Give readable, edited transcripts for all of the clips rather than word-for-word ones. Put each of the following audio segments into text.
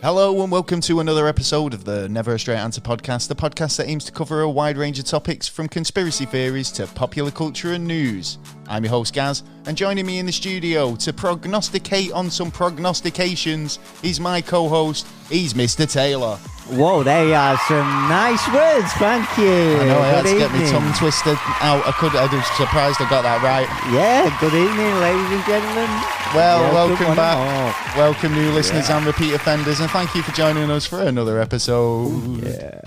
Hello and welcome to another episode of the Never a Straight Answer podcast, the podcast that aims to cover a wide range of topics from conspiracy theories to popular culture and news. I'm your host Gaz, and joining me in the studio to prognosticate on some prognostications is my co-host, he's Mr. Taylor. Whoa, there are some nice words, thank you. I know, I had to get my tongue twisted out. I was surprised I got that right. Yeah, good evening, ladies and gentlemen. Well, welcome back. Welcome new listeners and repeat offenders, and thank you for joining us for another episode. Ooh, yeah.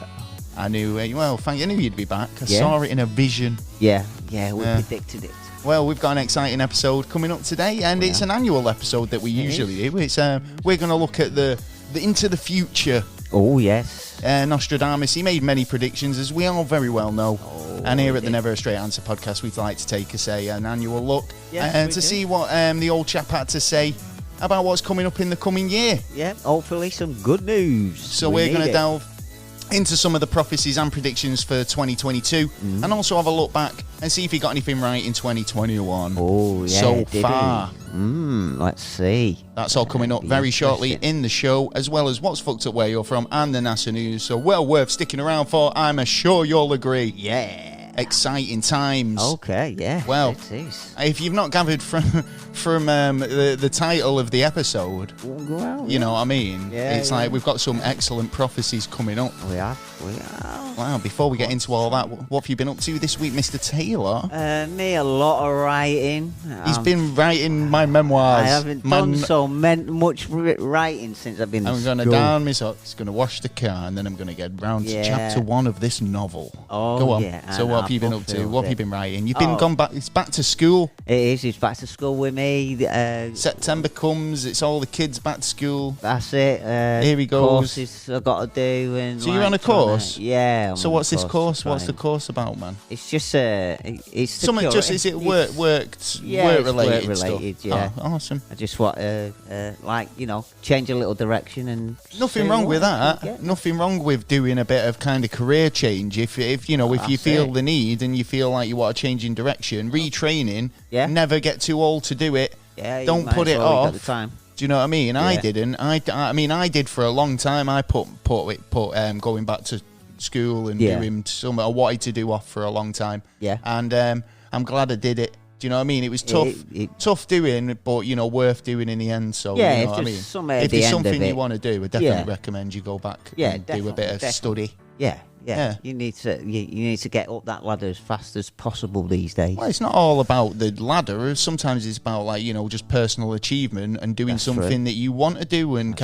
I knew you'd be back. I saw it in a vision. Yeah, we predicted it. Well, we've got an exciting episode coming up today, and it's an annual episode that we usually do. It's we're going to look at the into the future. Oh, yes. Nostradamus, he made many predictions, as we all very well know. And here at the Never a Straight Answer podcast, we'd like to take an annual look to see what the old chap had to say about what's coming up in the coming year. Yeah, hopefully some good news. So we're going to delve into some of the prophecies and predictions for 2022, and also have a look back and see if he got anything right in 2021. Oh, yeah. So far. Let's see. That's all coming up very shortly in the show, as well as what's fucked up where you're from and the NASA news. So well worth sticking around for, I'm sure you'll agree. Yeah. Exciting times. Okay, yeah. Well, it is. If you've not gathered from the title of the episode, you know what I mean? Yeah, it's like we've got some excellent prophecies coming up. We are. Wow, before we get into all that, what have you been up to this week, Mr. Taylor? Me, a lot of writing. He's been writing my memoirs. I haven't done so much writing since I've been I'm going to down my socks, going to wash the car, and then I'm going to get round to chapter 1 of this novel. Oh, go on. Yeah. So what have you been up to? What have you been writing? You've been gone back. It's back to school. It is. It's back to school with me. September comes. It's all the kids back to school. That's it. Here he goes. Courses I've got to do. And so you're on a course? Yeah. So what's this course? What's the course about, man? It's just it's something. Just is it work related? Work related. Stuff? Yeah. Oh, awesome. I just want change a little direction and. Nothing wrong with that. Yeah. Nothing wrong with doing a bit of kind of career change. If you feel the need and you feel like you want to change in direction, retraining. Yeah. Never get too old to do it. Yeah. Don't put it off. The time. Do you know what I mean? Yeah. I didn't. I mean, I did for a long time. I put going back to school and doing something I wanted to do off for a long time. Yeah. And I'm glad I did it. Do you know what I mean? It was tough, tough doing, but worth doing in the end. So yeah, you know what I mean. If there's something you want to do, I definitely recommend you go back. and do a bit of study. Yeah. You need to get up that ladder as fast as possible these days. Well, it's not all about the ladder. Sometimes it's about just personal achievement and doing something that you want to do and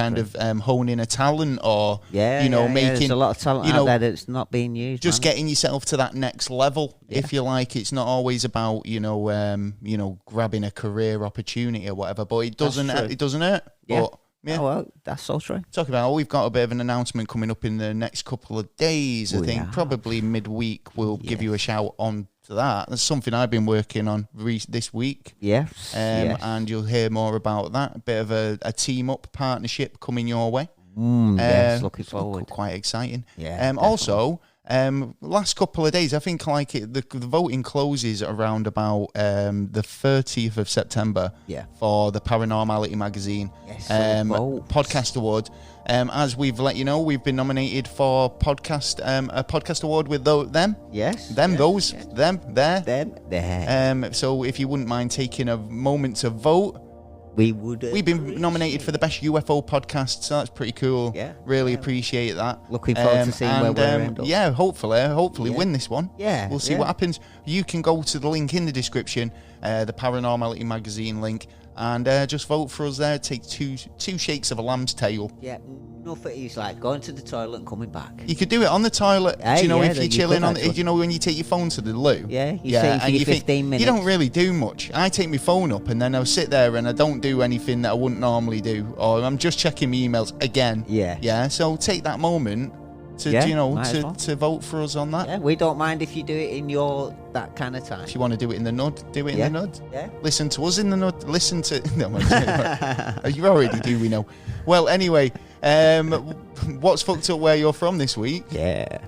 honing a talent or making. There's a lot of talent out there that's not being used. Just getting yourself to that next level, if you like. It's not always about grabbing a career opportunity or whatever, but it doesn't hurt. Yeah. But, yeah. Oh, well, that's so true. Talk about we've got a bit of an announcement coming up in the next couple of days. I think probably midweek we'll give you a shout on to that. That's something I've been working on this week. Yes. And you'll hear more about that. A bit of a team up partnership coming your way. Yes, looking forward. Quite exciting. Yeah. Also, last couple of days, I think the voting closes around about the 30th of September for the Paranormality magazine podcast award. As we've let you know, we've been nominated for a podcast award with them. Yes. Them. There. So if you wouldn't mind taking a moment to vote. We've been nominated for the best UFO podcast, so that's pretty cool. Yeah, really appreciate that. Looking forward to seeing where we end up. Yeah, hopefully win this one. Yeah, we'll see what happens. You can go to the link in the description, the Paranormality magazine link, and just vote for us there. Take two shakes of a lamb's tail. Yeah, nothing. It's like going to the toilet and coming back. You could do it on the toilet. If you're chilling on, when you take your phone to the loo. Yeah, and you 15 minutes. You don't really do much. I take my phone up and then I'll sit there and I don't do anything that I wouldn't normally do, or I'm just checking my emails again. Yeah. So take that moment to vote for us on that. Yeah, we don't mind if you do it in that kind of time. If you want to do it in the nud, do it in the nud. Yeah. Listen to us in the nud. Listen to. No, you already do. We know. Well, anyway, what's fucked up where you're from this week? Yeah.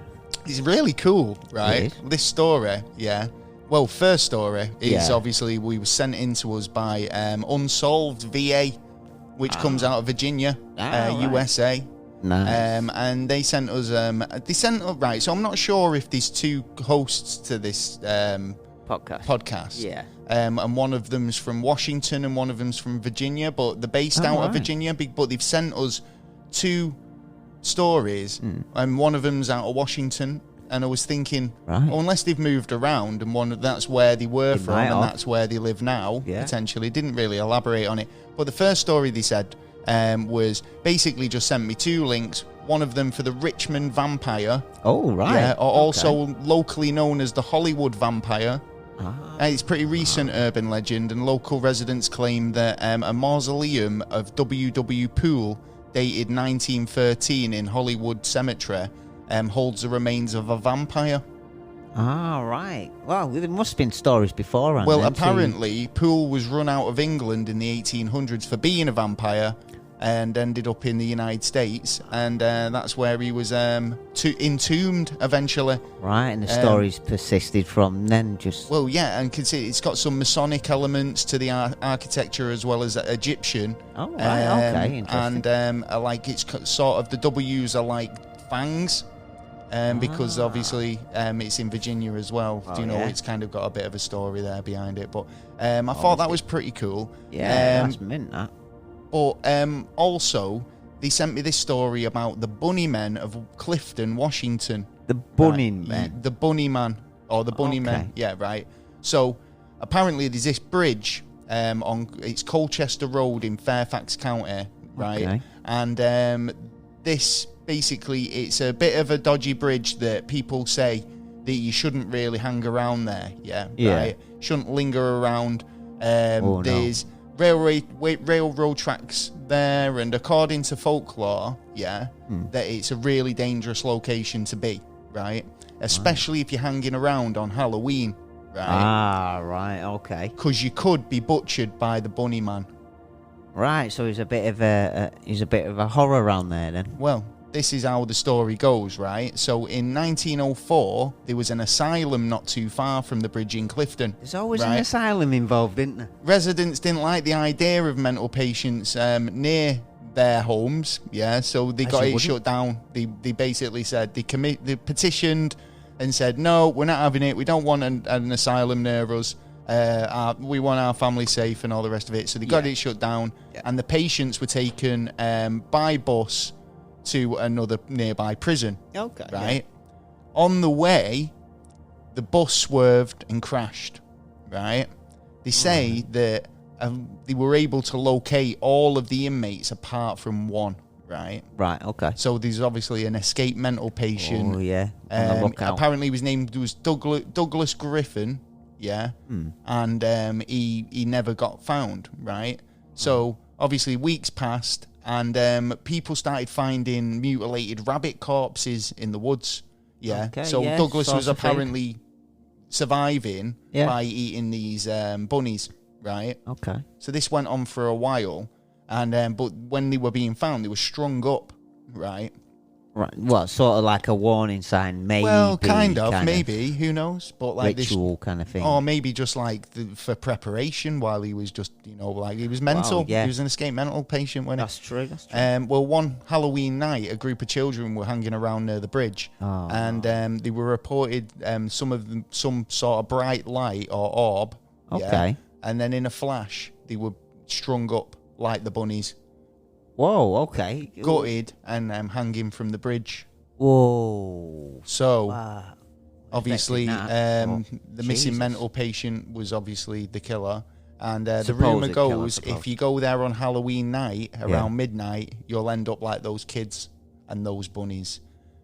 It's really cool, right? This story, Well, first story is obviously we were sent in to us by Unsolved VA. which comes out of Virginia, USA. Nice. And they sent us. Right. So I'm not sure if there's two hosts to this podcast. Yeah. And one of them's from Washington and one of them's from Virginia, but they're based out of Virginia. But they've sent us two stories, and one of them's out of Washington. And I was thinking, unless they've moved around and that's where they were from and that's where they live now, potentially. Didn't really elaborate on it. But the first story they said was basically just sent me two links. One of them for the Richmond Vampire. Oh, right. Yeah, or also locally known as the Hollywood Vampire. It's pretty recent urban legend, and local residents claim that a mausoleum of W.W. Poole, dated 1913 in Hollywood Cemetery, holds the remains of a vampire. Right. Well, there must have been stories before. Well, apparently, Poole was run out of England in the 1800s for being a vampire and ended up in the United States, and that's where he was entombed eventually. Right, and the stories persisted from then, just... Well, yeah, and it's got some Masonic elements to the architecture as well as Egyptian. Oh, right, okay, interesting. And it's sort of, the W's are like fangs. Because obviously it's in Virginia as well. Do you know, it's kind of got a bit of a story there behind it. But I thought that was pretty cool. Yeah, that's mint, that. But also, they sent me this story about the Bunny Men of Clifton, Washington. The Bunny Men? The Bunny Man, or the Bunny Men. Yeah, right. So, apparently there's this bridge it's Colchester Road in Fairfax County, right? Okay. And this... Basically, it's a bit of a dodgy bridge that people say that you shouldn't really hang around there. Yeah. Right? Shouldn't linger around. There's railroad tracks there, and according to folklore, that it's a really dangerous location to be, right? Especially if you're hanging around on Halloween, right? Right, okay. Because you could be butchered by the Bunny Man. Right, so he's a bit of a horror around there then. Well, this is how the story goes, right? So in 1904, there was an asylum not too far from the bridge in Clifton. There's always an asylum involved, isn't there? Residents didn't like the idea of mental patients near their homes, so they got it shut down. They basically said they petitioned and said, no, we're not having it. We don't want an asylum near us. We want our family safe and all the rest of it. So they got it shut down, and the patients were taken by bus to another nearby prison. Okay. Right? On the way, the bus swerved and crashed. Right? They say that they were able to locate all of the inmates apart from one. Right? Right, okay. So there's obviously an escaped mental patient. Oh, yeah. Apparently his name was Douglas Griffin. Yeah. And he never got found. Right? So obviously weeks passed, and people started finding mutilated rabbit corpses in the woods. Yeah. Okay, so Douglas was apparently surviving by eating these bunnies. Right. Okay. So this went on for a while, and but when they were being found, they were strung up. Right. Right. Well, sort of like a warning sign, maybe. Well, kind of, maybe. Who knows? But like ritual kind of thing. Or maybe just like for preparation while he was just, like he was mental. Wow, yeah. He was an escaped mental patient, wasn't he? That's true. Well, one Halloween night, a group of children were hanging around near the bridge, and they were reported some sort of bright light or orb. Okay. And then in a flash, they were strung up like the bunnies. Whoa, okay. Gutted and hanging from the bridge. Whoa. So, obviously, the missing mental patient was obviously the killer. And the rumour goes, if you go there on Halloween night, around midnight, you'll end up like those kids and those bunnies.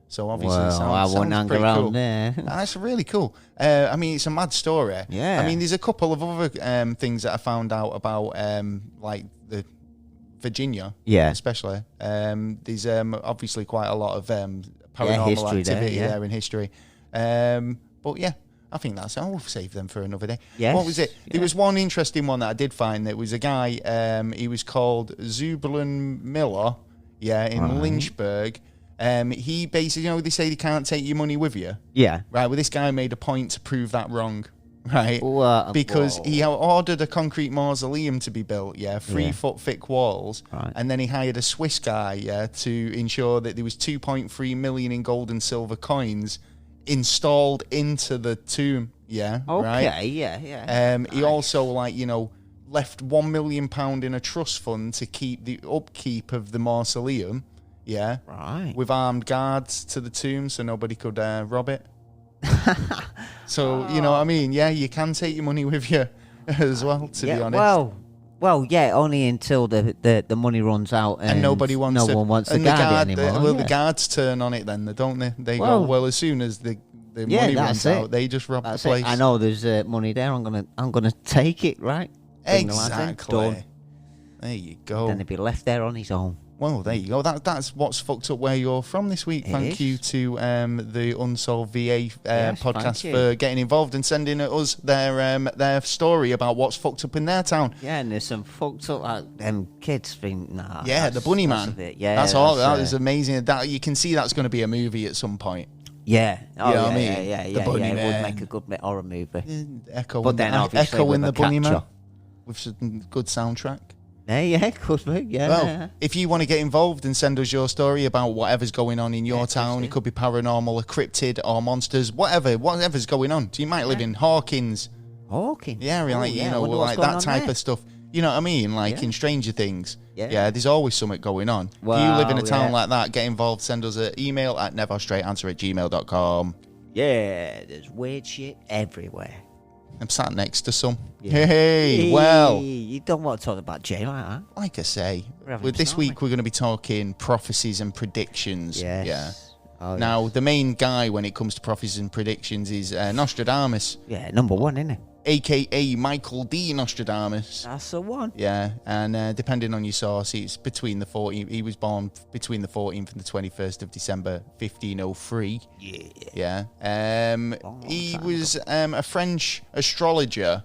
So, obviously, I won't hang around cool. there. That's really cool. I mean, it's a mad story. Yeah. I mean, there's a couple of other things that I found out about, like the Virginia, especially. There's obviously quite a lot of paranormal activity there in history. But yeah, I think that's. I'll save them for another day. Yes. What was it? There was one interesting one that I did find. That was a guy. He was called Zubulon Miller. Yeah, in Lynchburg. He basically, they say you can't take your money with you. Yeah. Right. Well, this guy made a point to prove that wrong. right? Because he ordered a concrete mausoleum to be built, 3-foot thick walls, and then he hired a Swiss guy, to ensure that there was 2.3 million in gold and silver coins installed into the tomb, Okay, He also, left £1 million in a trust fund to keep the upkeep of the mausoleum, with armed guards to the tomb so nobody could rob it. So, you know what I mean? Yeah, you can take your money with you as well, to be honest. Well, only until the money runs out and nobody wants one wants to guard it anymore. The guards turn on it then, don't they? They go, well, as soon as the money runs out, they just rob the place. I know there's money there. I'm gonna take it, right? Exactly. There you go. Then he'd be left there on his own. Well, there you go. That's what's fucked up where you're from this week. Thank you to the Unsolved VA podcast for getting involved and sending us their story about what's fucked up in their town. Yeah, and there's some fucked up kids being the bunny man. That's all. That is amazing. That you can see that's going to be a movie at some point. Yeah. Oh, you know what I mean? Yeah. The bunny man. It would make a good horror movie. Echo in the bunny man with some good soundtrack. Yeah, could be. Yeah. Well, if you want to get involved and send us your story about whatever's going on in your town, it could be paranormal, or cryptid, or monsters, whatever's going on. So you might live in Hawkins. Yeah, like that type of stuff. You know what I mean? Like in Stranger Things. Yeah, there's always something going on. Well, if you live in a town like that, get involved, send us an email at neverstraightanswer@gmail.com. Yeah, there's weird shit everywhere. I'm sat next to some. Hey, well. You don't want to talk about Jay like that. Like I say, this week we're going to be talking prophecies and predictions. Yes. Yeah. Now, the main guy when it comes to prophecies and predictions is Nostradamus. Yeah, number one, isn't it? A.K.A. Michael D. Nostradamus. That's the one. Yeah, and depending on your source, it's between the 14th. He was born between the 14th and the 21st of December, 1503. Yeah. He was a French astrologer,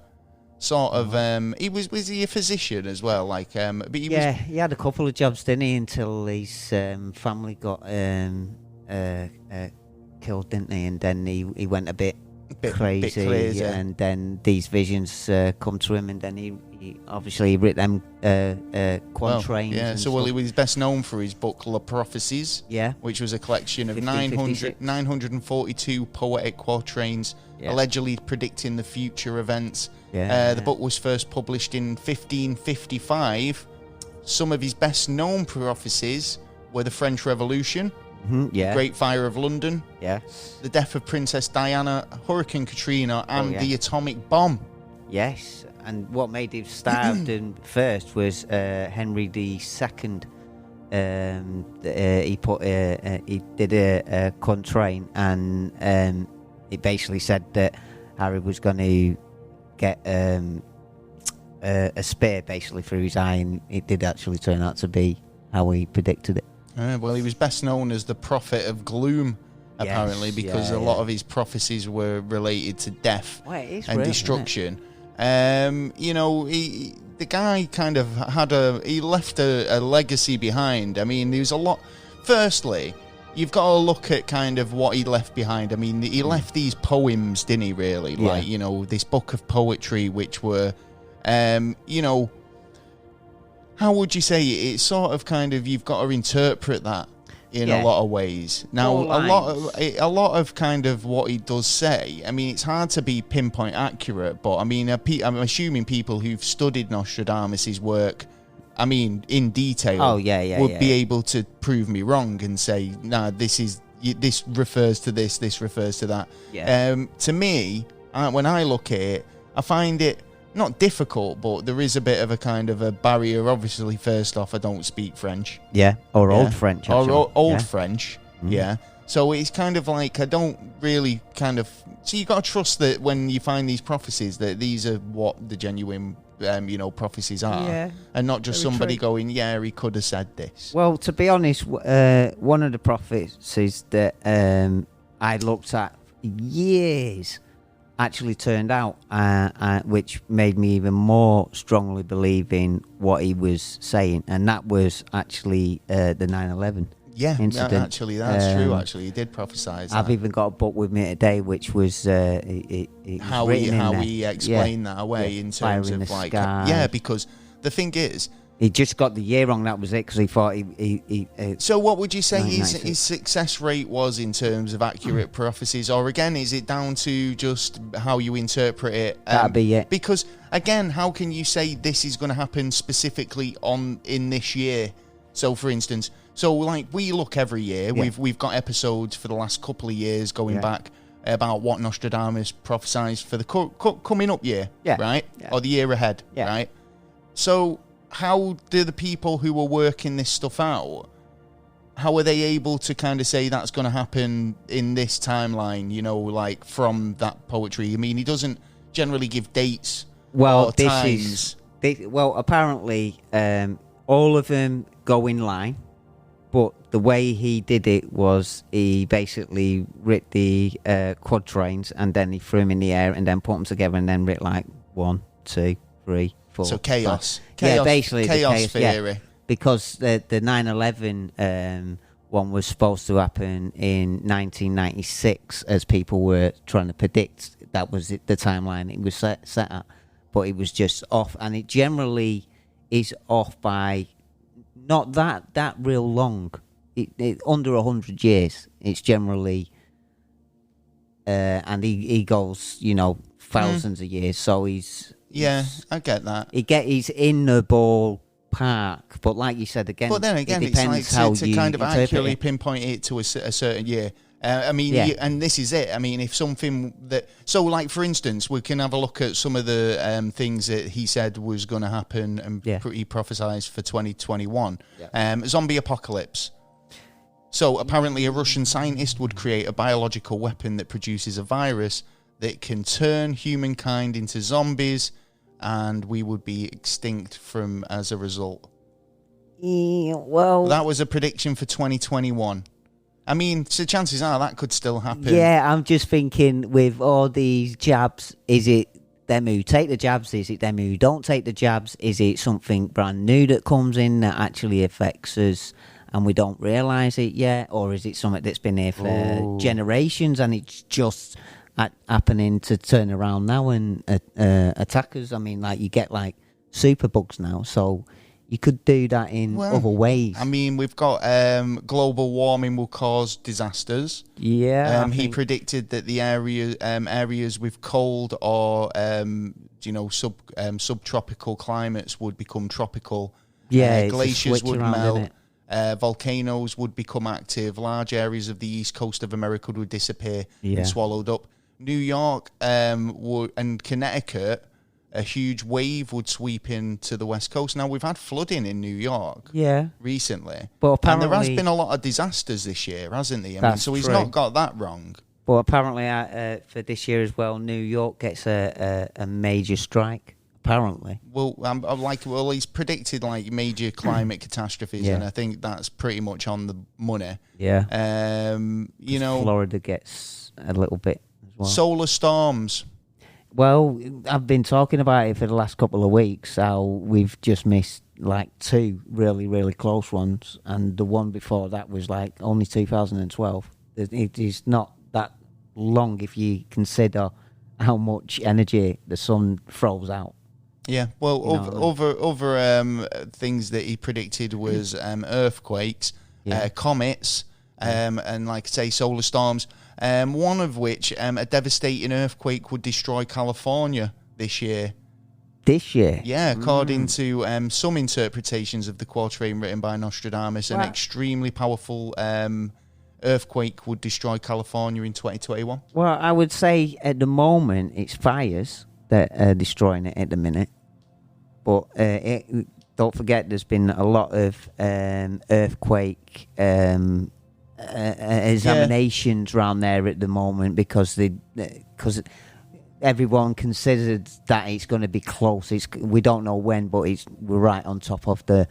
sort of. Was he a physician as well? Like, but he was. He had a couple of jobs, didn't he? Until his family got killed, didn't he? And then he went a bit crazy, and then these visions come to him, and then he obviously wrote them quatrains. He was best known for his book La Prophecies, which was a collection of 942 poetic quatrains, allegedly predicting the future events. The book was first published in 1555. Some of his best known prophecies were the French Revolution, the Great Fire of London, the death of Princess Diana, Hurricane Katrina, and the atomic bomb. Yes, and what made him starved first was Henry II. He did a quatrain, and it basically said that Harry was going to get a spear basically through his eye, and it did actually turn out to be how he predicted it. Well, he was best known as the Prophet of Gloom, apparently, because a lot of his prophecies were related to death and destruction. The guy kind of he left a legacy behind. I mean, there's a lot. Firstly, you've got to look at kind of what he left behind. I mean, he left these poems, didn't he, really? Like, this book of poetry, which were, how would you say it? It's sort of kind of, you've got to interpret that in a lot of ways. Now, a lot of kind of what he does say, I mean, it's hard to be pinpoint accurate, but I mean, I'm assuming people who've studied Nostradamus' work, I mean, in detail, would be able to prove me wrong and say, nah, this refers to this refers to that. To me, when I look at it, I find it not difficult, but there is a bit of a kind of a barrier. Obviously, first off, I don't speak French. Old French. Actually. Or old French. So it's kind of like I don't really kind of. So you got to trust that when you find these prophecies, that these are what the genuine, prophecies are, and not just somebody going, he could have said this. Well, to be honest, one of the prophecies that I looked at years actually turned out, which made me even more strongly believe in what he was saying, and that was actually the 9/11. incident. Actually, that's true. Actually, he did prophesize. I've even got a book with me today, which was how we explain that away in terms of like sky. Because the thing is, he just got the year wrong. That was it, because he thought he so what would you say his success rate was in terms of accurate prophecies, or again, is it down to just how you interpret it? That'd be it. Because again, how can you say this is going to happen specifically in this year? So, for instance, like we look every year, we've got episodes for the last couple of years going back about what Nostradamus prophesied for the coming up year, right? Yeah. Or the year ahead, right? So, how do the people who are working this stuff out, how are they able to kind of say that's going to happen in this timeline, like from that poetry? I mean, he doesn't generally give dates or times. Apparently, all of them go in line, but the way he did it was he basically writ the quatrains and then he threw them in the air and then put them together and then writ like 1, 2, 3, 4. So chaos. Basically chaos theory. Yeah, because the 9/11 one was supposed to happen in 1996, as people were trying to predict. That was the timeline it was set at, but it was just off, and it generally is off by not that real long. It under 100 years. It's generally, and he goes, thousands of years. So he's I get that. He's in the ballpark, but like you said again, but then again, it depends it's like how to you kind of accurately pinpoint it to a certain year. And this is it. I mean, if something so like for instance, we can have a look at some of the things that he said was going to happen and he prophesied for 2021. Zombie apocalypse. So apparently, a Russian scientist would create a biological weapon that produces a virus that can turn humankind into zombies, and we would be extinct as a result. That was a prediction for 2021. I mean, so chances are that could still happen. Yeah, I'm just thinking with all these jabs, is it them who take the jabs? Is it them who don't take the jabs? Is it something brand new that comes in that actually affects us and we don't realise it yet? Or is it something that's been here for generations and it's just happening to turn around now and attack us? I mean, like, you get like superbugs now, so you could do that in other ways. I mean, we've got global warming will cause disasters. Yeah, he predicted that the areas with cold or subtropical climates would become tropical. Yeah, glaciers would melt. Volcanoes would become active. Large areas of the east coast of America would disappear and swallowed up. New York and Connecticut, a huge wave would sweep into the west coast. Now, we've had flooding in New York recently. But apparently, and there has been a lot of disasters this year, hasn't there? I mean, so he's not got that wrong. But apparently, for this year as well, New York gets a major strike. Apparently. Well, he's predicted like major climate catastrophes, and I think that's pretty much on the money. Yeah. Florida gets a little bit as well. Solar storms. Well, I've been talking about it for the last couple of weeks, how we've just missed like 2 really, really close ones, and the one before that was like only 2012. It is not that long if you consider how much energy the sun throws out. Yeah, well, other things that he predicted was earthquakes, comets, and like I say, solar storms. One of which, a devastating earthquake would destroy California this year. This year? Yeah, according to some interpretations of the quatrain written by Nostradamus, an extremely powerful earthquake would destroy California in 2021. Well, I would say at the moment it's fires that are destroying it at the minute. But don't forget, there's been a lot of earthquake examinations around there at the moment because everyone considered that it's going to be close. We don't know when, but we're right on top of the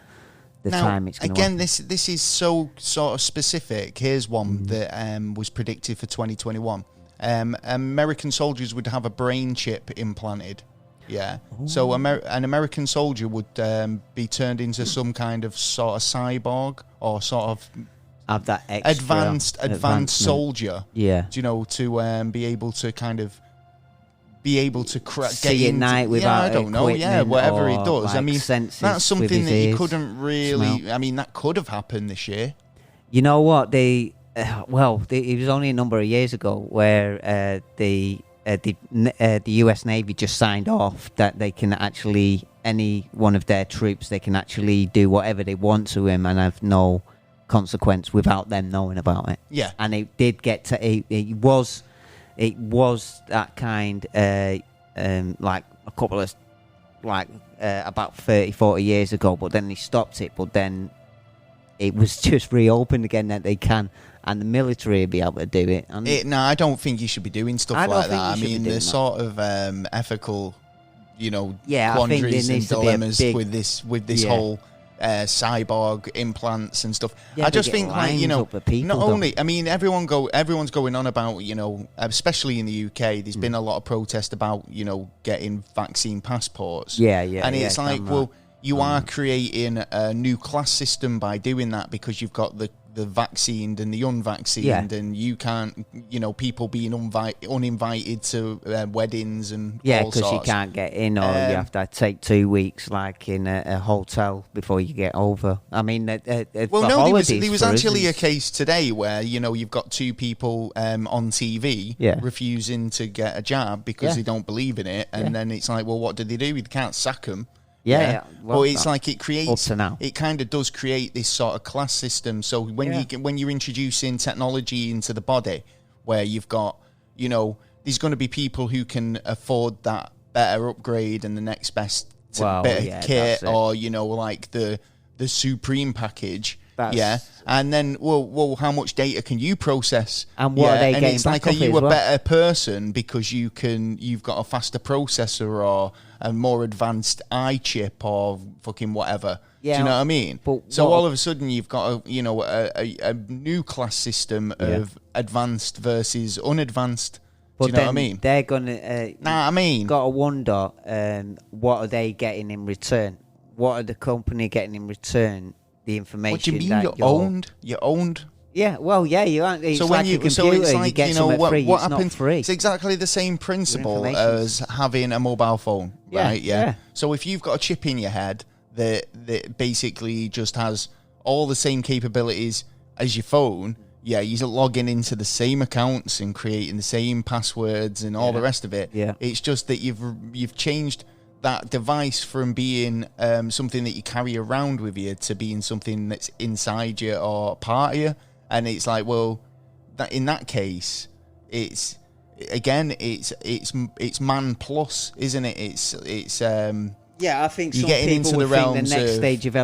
time it's going to happen. This is so sort of specific. Here's one that was predicted for 2021. American soldiers would have a brain chip implanted. Yeah. Ooh. So an American soldier would be turned into some kind of sort of cyborg or sort of have that extra advanced soldier. Yeah. Do you know, to be able to kind of see at night without I don't know, whatever it does. Like I mean, that's something that you couldn't really smell. I mean, that could have happened this year. You know what? It was only a number of years ago where the US Navy just signed off that they can actually, any one of their troops, they can actually do whatever they want to him and have no consequence without them knowing about it. Yeah. And it did get to, it was that kind, like a couple of, about 30, 40 years ago, but then they stopped it, but then it was just reopened again that they can, and the military will be able to do it. No, I don't think you should be doing stuff like that. I mean, the sort of ethical, quandaries and dilemmas with this whole cyborg implants and stuff. Yeah, I just think, not only, I mean, everyone's going on about, especially in the UK, there's been a lot of protest about, getting vaccine passports. Yeah. And it's like, well, you are creating a new class system by doing that, because you've got the vaccinated and the unvaccinated, and you can't, people being uninvited to weddings and all because you can't get in, or you have to take 2 weeks, like in a hotel before you get over. I mean, there was actually a case today where you've got two people on TV refusing to get a jab because they don't believe in it, and then it's like, well, what do they do? You can't sack them. Yeah. Well, it's like it creates. It kind of does create this sort of class system. So when you're introducing technology into the body, where you've got, there's going to be people who can afford that better upgrade and the next best better kit, or like the Supreme package. And then, well, how much data can you process? And what are they getting? It's like, are you a better person because you've got a faster processor or a more advanced eye chip or fucking whatever? Yeah, do you know what I mean? So all of a sudden you've got a new class system of advanced versus unadvanced. Do you know what I mean? They're gonna. Got to wonder, what are they getting in return? What are the company getting in return? The information. What do you mean? You're owned. Yeah, well, yeah, you aren't. It's like a computer. You get something free. What it's happens? Not free. It's exactly the same principle as having a mobile phone, right? Yeah. So if you've got a chip in your head that basically just has all the same capabilities as your phone, you're logging into the same accounts and creating the same passwords and all the rest of it. Yeah. It's just that you've changed that device from being something that you carry around with you to being something that's inside you or part of you. And it's like, well, that in that case, it's man plus, isn't it? It's I think you're some getting people into the would think realms the next of stage of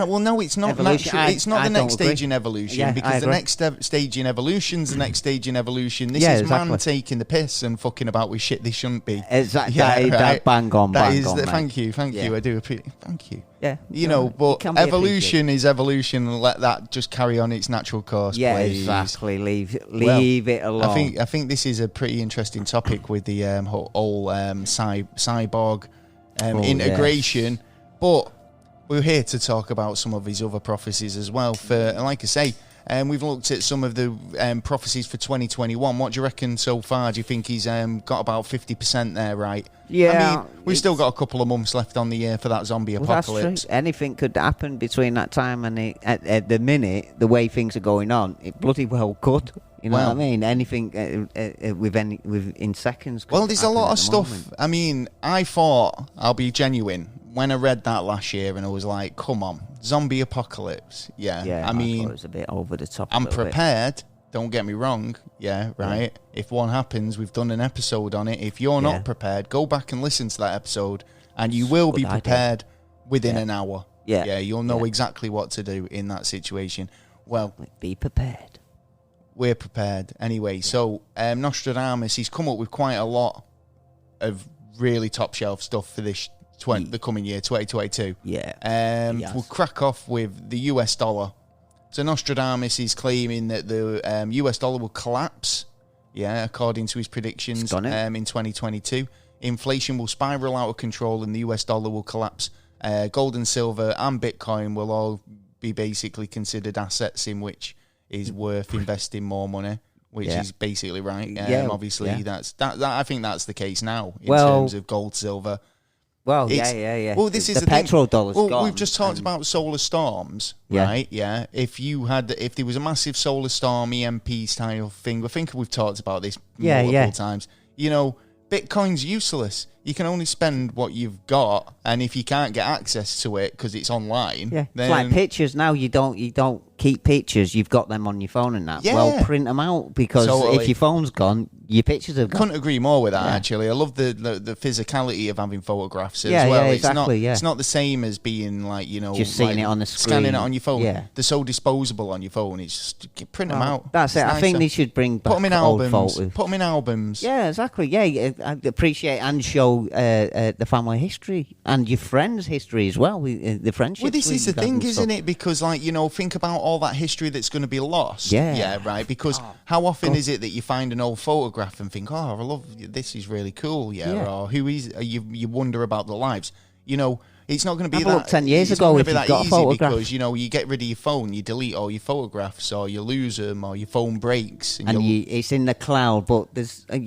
well, no, it's not evolution. natural. It's not the next agree. stage in evolution, because the next stage in evolution's the next stage in evolution. This is man taking the piss and fucking about with shit they shouldn't be. Exactly. That bang on. Thank you. I do appreciate. Thank you. Yeah. But evolution is evolution, and let that just carry on its natural course. Yeah, please. exactly. Leave it alone. I think this is a pretty interesting topic with the whole cyborg integration, but we're here to talk about some of his other prophecies as well. Like I say, we've looked at some of the prophecies for 2021. What do you reckon so far? Do you think he's got about 50% there, right? Yeah. I mean, we've still got a couple of months left on the year for that zombie apocalypse. That's true. Anything could happen between that time and at the minute, the way things are going on, it bloody well could. You know what I mean? Anything in seconds. Well, there's a lot of stuff. Moment. I mean, I thought, I'll be genuine, when I read that last year, and I was like, come on, zombie apocalypse. Yeah. I mean, thought it was a bit over the top. I'm prepared. Don't get me wrong. Yeah, right. Yeah. If one happens, we've done an episode on it. If you're not prepared, go back and listen to that episode, and you will be prepared within an hour. Yeah, you'll know exactly what to do in that situation. Well, be prepared. We're prepared anyway. So Nostradamus, he's come up with quite a lot of really top shelf stuff for this the coming year, 2022. We'll crack off with the US dollar. So Nostradamus is claiming that the US dollar will collapse, according to his predictions in 2022. Inflation will spiral out of control and the US dollar will collapse. Gold and silver and Bitcoin will all be basically considered assets in which is worth investing more money, which is basically right. Obviously, that's that. I think that's the case now in terms of gold, silver. Well, yeah. Well, this is the petrodollar's gone. We've just talked about solar storms, right? Yeah. If there was a massive solar storm, EMP style thing, I think we've talked about this multiple times. You know, Bitcoin's useless. You can only spend what you've got, and if you can't get access to it because it's online, then it's like pictures now. You don't keep pictures. You've got them on your phone and that. Well, print them out because if your phone's gone, your pictures have gone. Couldn't agree more with that. Actually, I love the physicality of having photographs as well. Yeah, exactly. It's not the same as being like just seeing it on the screen, scanning it on your phone. Yeah. They're so disposable on your phone. It's just print them out. That's it. I think they should bring back old photos. Put them in albums. Yeah, exactly. Yeah, I appreciate and show the family history and your friends' history as well. The friendship. Well, this is the thing, isn't it? Because think about all that history that's going to be lost. Yeah, right. Because how often is it that you find an old photograph and think, oh, I love this, is really cool. Or who is you wonder about the lives. It's not going to be that. 10 years ago, if you've got a photograph, because you get rid of your phone, you delete all your photographs, or you lose them, or your phone breaks, and it's in the cloud. But there's a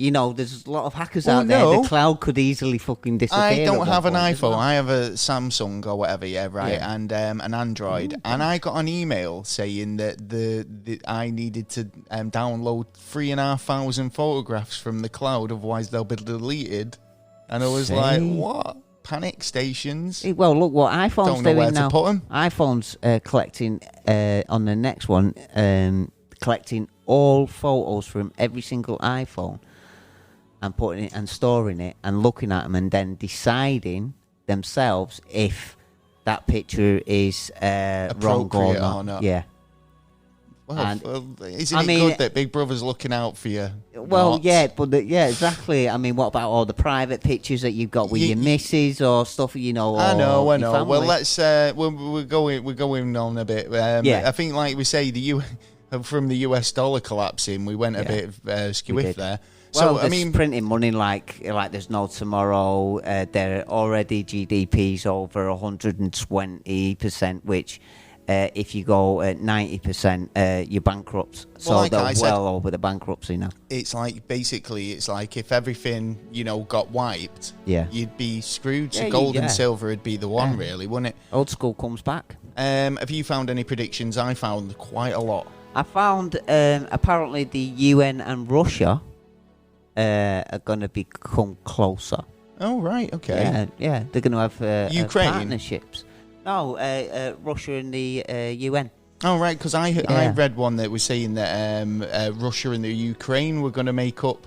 lot of hackers out there. The cloud could easily fucking disappear. I don't have an iPhone. I have a Samsung or whatever, and an Android. And I got an email saying that I needed to download 3,500 photographs from the cloud, otherwise they'll be deleted. And I was like, what? Panic stations. Well, look what iPhone's doing now. To put them. iPhone's collecting on the next one, collecting all photos from every single iPhone and putting it and storing it and looking at them and then deciding themselves if that picture is wrong or not. Yeah. Well, isn't it good that Big Brother's looking out for you? Well, exactly. I mean, what about all the private pictures that you've got with your missus or stuff? I know. Well, let's we're going on a bit. I think, like we say, from the US dollar collapsing, we went a bit skew there. Well, so, printing money like there's no tomorrow. They're already GDP's over 120%, which. If you go at 90%, you're bankrupt. So they're well over the bankruptcy now. It's like if everything got wiped, you'd be screwed. So gold and silver would be the one, really, wouldn't it? Old school comes back. Have you found any predictions? I found quite a lot. I found apparently the UN and Russia are going to become closer. Oh right, okay. Yeah, they're going to have Ukraine partnerships. No, Russia and the UN. Oh, right, because I read one that was saying that Russia and the Ukraine were going to make up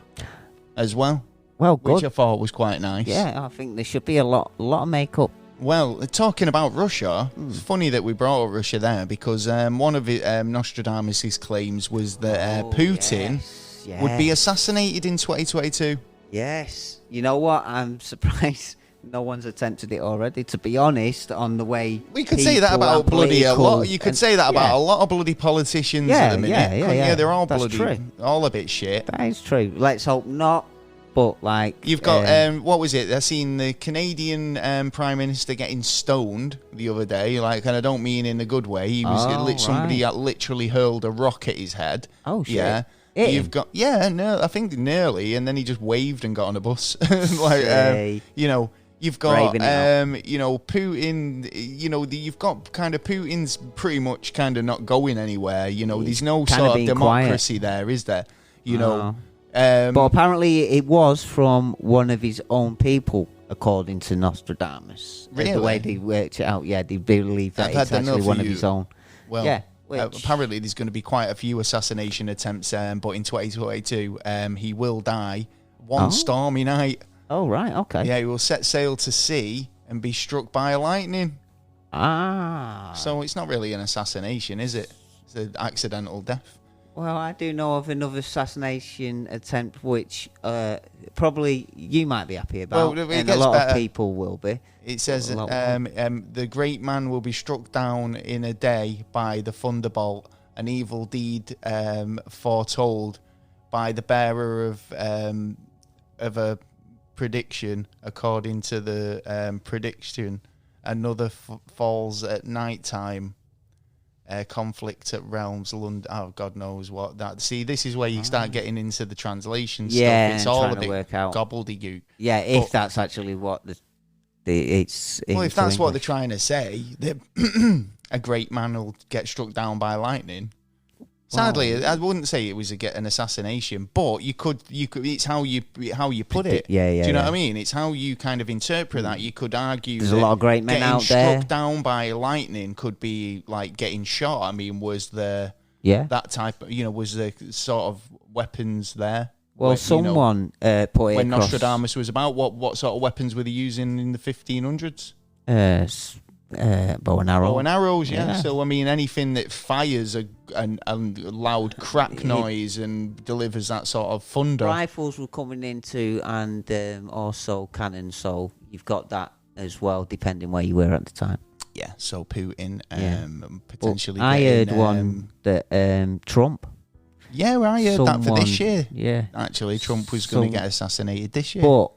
as well. Well, good. Which I thought was quite nice. Yeah, I think there should be a lot of make-up. Well, talking about Russia, it's funny that we brought up Russia there because one of Nostradamus' claims was that Putin would be assassinated in 2022. Yes. You know what? I'm surprised. No one's attempted it already, to be honest, on the way... We could say that about bloody a lot. You could say that about a lot of bloody politicians at the minute. Yeah, they're all bloody... All a bit shit. That is true. Let's hope not, but like... You've got, what was it? I seen the Canadian Prime Minister getting stoned the other day, and I don't mean in a good way. He was somebody literally hurled a rock at his head. Oh, shit. Yeah. You've got... I think nearly, and then he just waved and got on a bus. You've got, Putin, you've got kind of Putin's pretty much kind of not going anywhere. There's no sort of democracy there, is there? But apparently it was from one of his own people, according to Nostradamus. Really? The way they worked it out, they believe that it's actually one of his own. Well, apparently there's going to be quite a few assassination attempts, but in 2022, he will die one stormy night. Oh, right, okay. Yeah, he will set sail to sea and be struck by lightning. So it's not really an assassination, is it? It's an accidental death. Well, I do know of another assassination attempt which probably you might be happy about, and a lot of people will be. It says the great man will be struck down in a day by the thunderbolt, an evil deed foretold by the bearer of a prediction. According to the prediction, another falls at night time. conflict at realms, London. Oh, God knows what that. See, this is where you start getting into the translation stuff. It's all a bit gobbledygook. Yeah, if that's actually what it's. Well, if that's English. what they're trying to say, that a great man will get struck down by lightning. Sadly, I wouldn't say it was an assassination, but you could. It's how you put it. Yeah. Do you know what I mean? It's how you kind of interpret that. You could argue there's a lot of great men out there. Getting struck down by lightning could be like getting shot. I mean, was there that type? Was the sort of weapons there? Well, someone put it when across. Nostradamus was about. What sort of weapons were they using in the 1500s? Bow and arrow. Bow and arrows, yeah. So, I mean, anything that fires a loud crack noise and delivers that sort of thunder. Rifles were coming into, and also cannons, so you've got that as well, depending where you were at the time. Yeah, so Putin potentially I heard one that Trump. Yeah, I heard that for this year. Yeah. Actually, Trump was going to get assassinated this year. But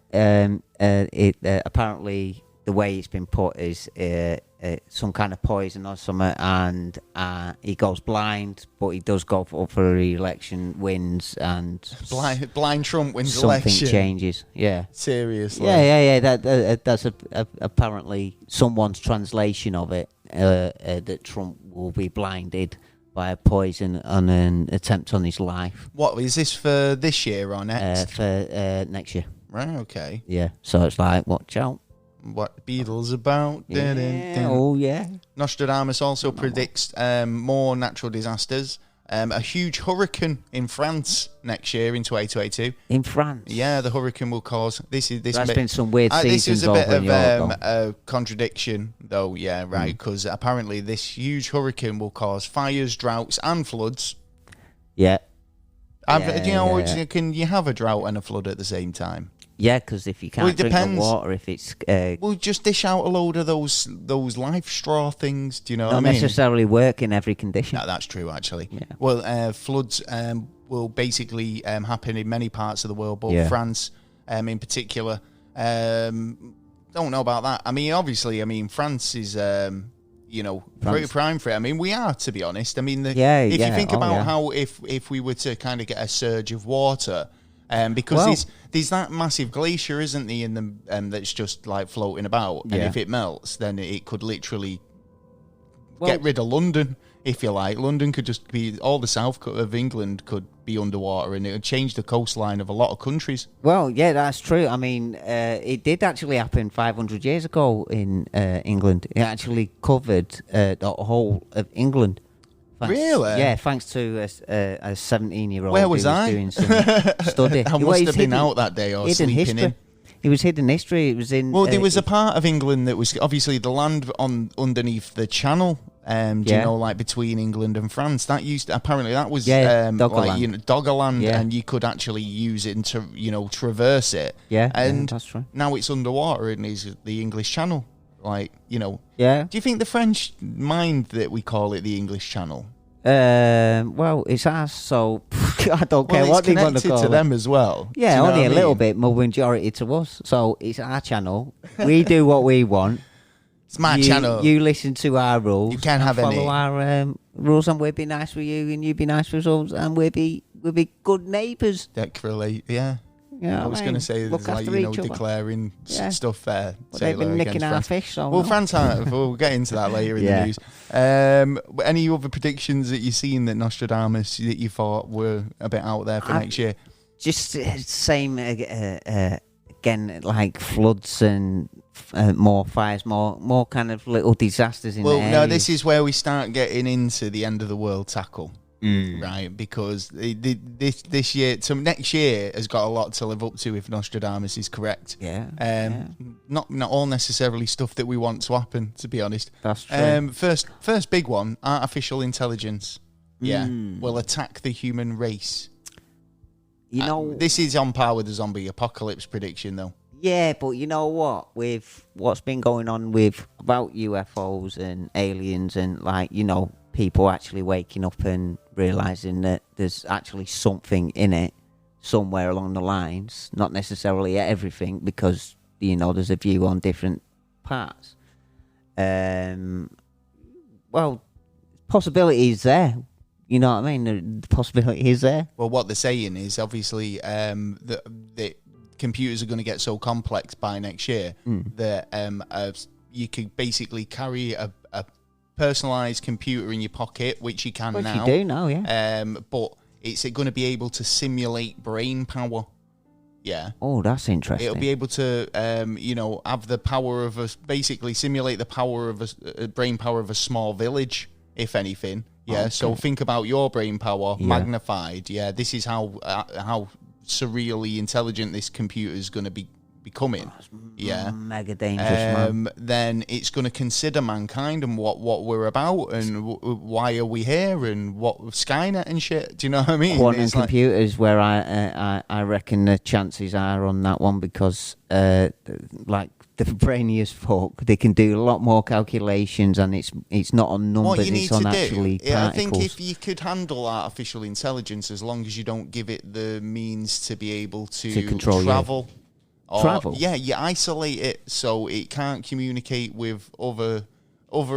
apparently the way it's been put is some kind of poison or something, and he goes blind, but he does go for re-election, wins, and blind Trump wins something election. Changes. Yeah, seriously. Yeah. That's apparently someone's translation of it. That Trump will be blinded by a poison on an attempt on his life. What is this for this year or next? For next year. Right. Okay. Yeah. So it's like, watch out. What Beatles about? Yeah. Oh yeah. Nostradamus also predicts more natural disasters. A huge hurricane in France next year in 2022. In France? Yeah, the hurricane will cause this. There's been some weird seasons. This is a bit of a contradiction, though. Yeah, right. Because apparently this huge hurricane will cause fires, droughts, and floods. Yeah. Can you have a drought and a flood at the same time? Yeah, because if you can't drink the water, if it's... We'll just dish out a load of those life straw things, do you know what I mean? Don't necessarily work in every condition. No, that's true, actually. Yeah. Well, floods will basically happen in many parts of the world, but France in particular, don't know about that. I mean, obviously, France is... pretty prime for it. I mean, we are, to be honest. I mean, if you think about how if we were to kind of get a surge of water... because there's that massive glacier, isn't there, in the that's just like floating about, and if it melts, then it could literally get rid of London, if you like. London could just be all the south of England could be underwater, and it would change the coastline of a lot of countries. Well, yeah, that's true. I mean, it did actually happen 500 years ago in England. It actually covered the whole of England. Thanks. Really? Yeah, thanks to a 17-year-old. Where was I? Doing some study. I must have been out that day or sleeping in. It was hidden history. It was in. Well, there was a part of England that was obviously the land underneath the channel. Do you know, like between England and France? That apparently that was Doggerland, and you could actually use it to traverse it. Yeah, and that's true. Now it's underwater and is the English Channel. Yeah. Do you think the French mind that we call it the English Channel? Well, it's ours, so I don't care what they want to call it. It's connected to them as well. Yeah, only a little bit, more majority to us. So it's our channel. We do what we want. It's my channel. You listen to our rules. You can't have follow our rules, and we'll be nice with you, and you be nice with us, and we'll be good neighbours. Yeah. Yeah, I was going to say there's declaring stuff there. But they've been nicking our fish. So well, France, we'll get into that later in the news. Any other predictions that you've seen that Nostradamus that you thought were a bit out there for next year? Just same again, like floods and more fires, more kind of little disasters in the area. Well, no, this is where we start getting into the end of the world tackle. Right, because this year, so next year has got a lot to live up to if Nostradamus is correct. Not all necessarily stuff that we want to happen, to be honest. That's true. First big one, artificial intelligence. Will attack the human race. This is on par with the zombie apocalypse prediction, though. Yeah, but you know what? With what's been going on about UFOs and aliens and people actually waking up and realising that there's actually something in it somewhere along the lines, not necessarily everything, because, there's a view on different parts. Well, possibility is there. You know what I mean? The possibility is there. Well, what they're saying is obviously the computers are going to get so complex by next year that you could basically carry a personalized computer in your pocket, which you can now. You do now, yeah. But it's going to be able to simulate brain power. Yeah. Oh, that's interesting. It'll be able to, have the power of basically simulate the power of a brain power of a small village, if anything. Yeah. Okay. So think about your brain power magnified. Yeah. This is how surreally intelligent this computer is going to be becoming. Mega dangerous, man. Then it's going to consider mankind and what we're about and why are we here and what Skynet and shit. Do you know what I mean? Quantum computers, where I reckon the chances are on that one, because like the brainiest folk, they can do a lot more calculations, and it's not on numbers, it's on actually particles. I think if you could handle artificial intelligence, as long as you don't give it the means to be able to control travel. Travel? Yeah, you isolate it so it can't communicate with other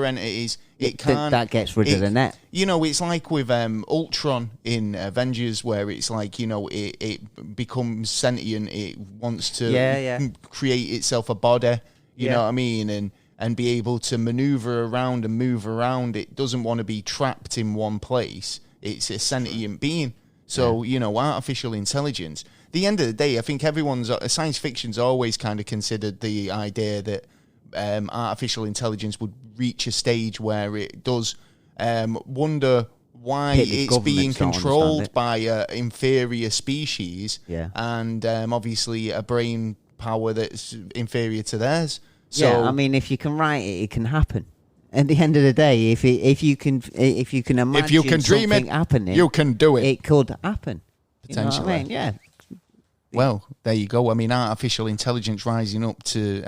entities. It can't. That gets rid of the net. You know, it's like with Ultron in Avengers, where it's like, it becomes sentient. It wants to create itself a body. You know what I mean? And be able to maneuver around and move around. It doesn't want to be trapped in one place. It's a sentient being. So, artificial intelligence. The end of the day, I think science fiction's always kind of considered the idea that artificial intelligence would reach a stage where it does wonder why it's being controlled by an inferior species and obviously a brain power that's inferior to theirs. So, I mean, if you can write it, it can happen. At the end of the day, if you can imagine dream something it, happening, you can do it. It could happen. Potentially. You know what I mean? Yeah. Well, there you go. I mean, artificial intelligence rising up to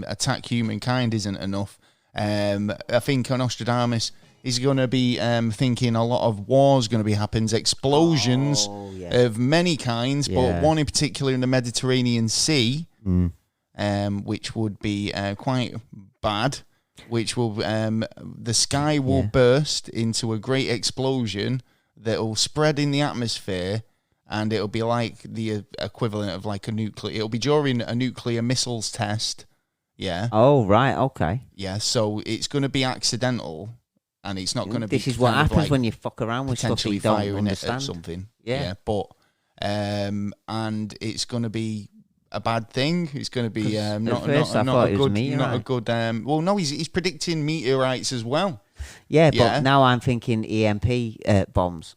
attack humankind isn't enough. I think Nostradamus is going to be thinking a lot of wars going to be happening, explosions of many kinds, but one in particular in the Mediterranean Sea, which would be quite bad. Which will the sky will burst into a great explosion that will spread in the atmosphere. And it'll be like the equivalent of like a nuclear. It'll be during a nuclear missiles test. Yeah. Oh, right. Okay. Yeah. So it's going to be accidental, and it's not going to be. This is what happens when you fuck around with stuff you don't understand. At something. Yeah. But and it's going to be a bad thing. It's going to be not a good. Well, no, he's predicting meteorites as well. Yeah, but now I'm thinking EMP bombs.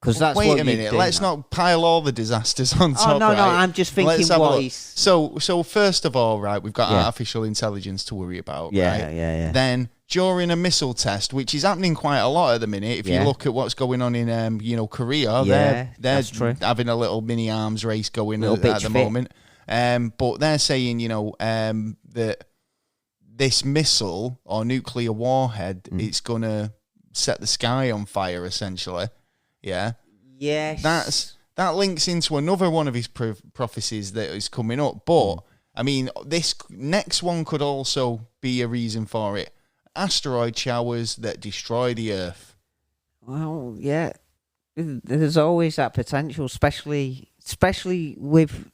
Wait a minute, let's not pile all the disasters on top. No, I'm just thinking what he's... So first of all, right, we've got artificial intelligence to worry about, right? Yeah. Then, during a missile test, which is happening quite a lot at the minute, if you look at what's going on in, Korea, they're having a little mini arms race going at the moment. But they're saying, that this missile or nuclear warhead, it's going to set the sky on fire, essentially. Yeah. Yes. That links into another one of his prophecies that is coming up. But I mean, this next one could also be a reason for it. Asteroid showers that destroy the Earth. Well, yeah. There's always that potential, especially with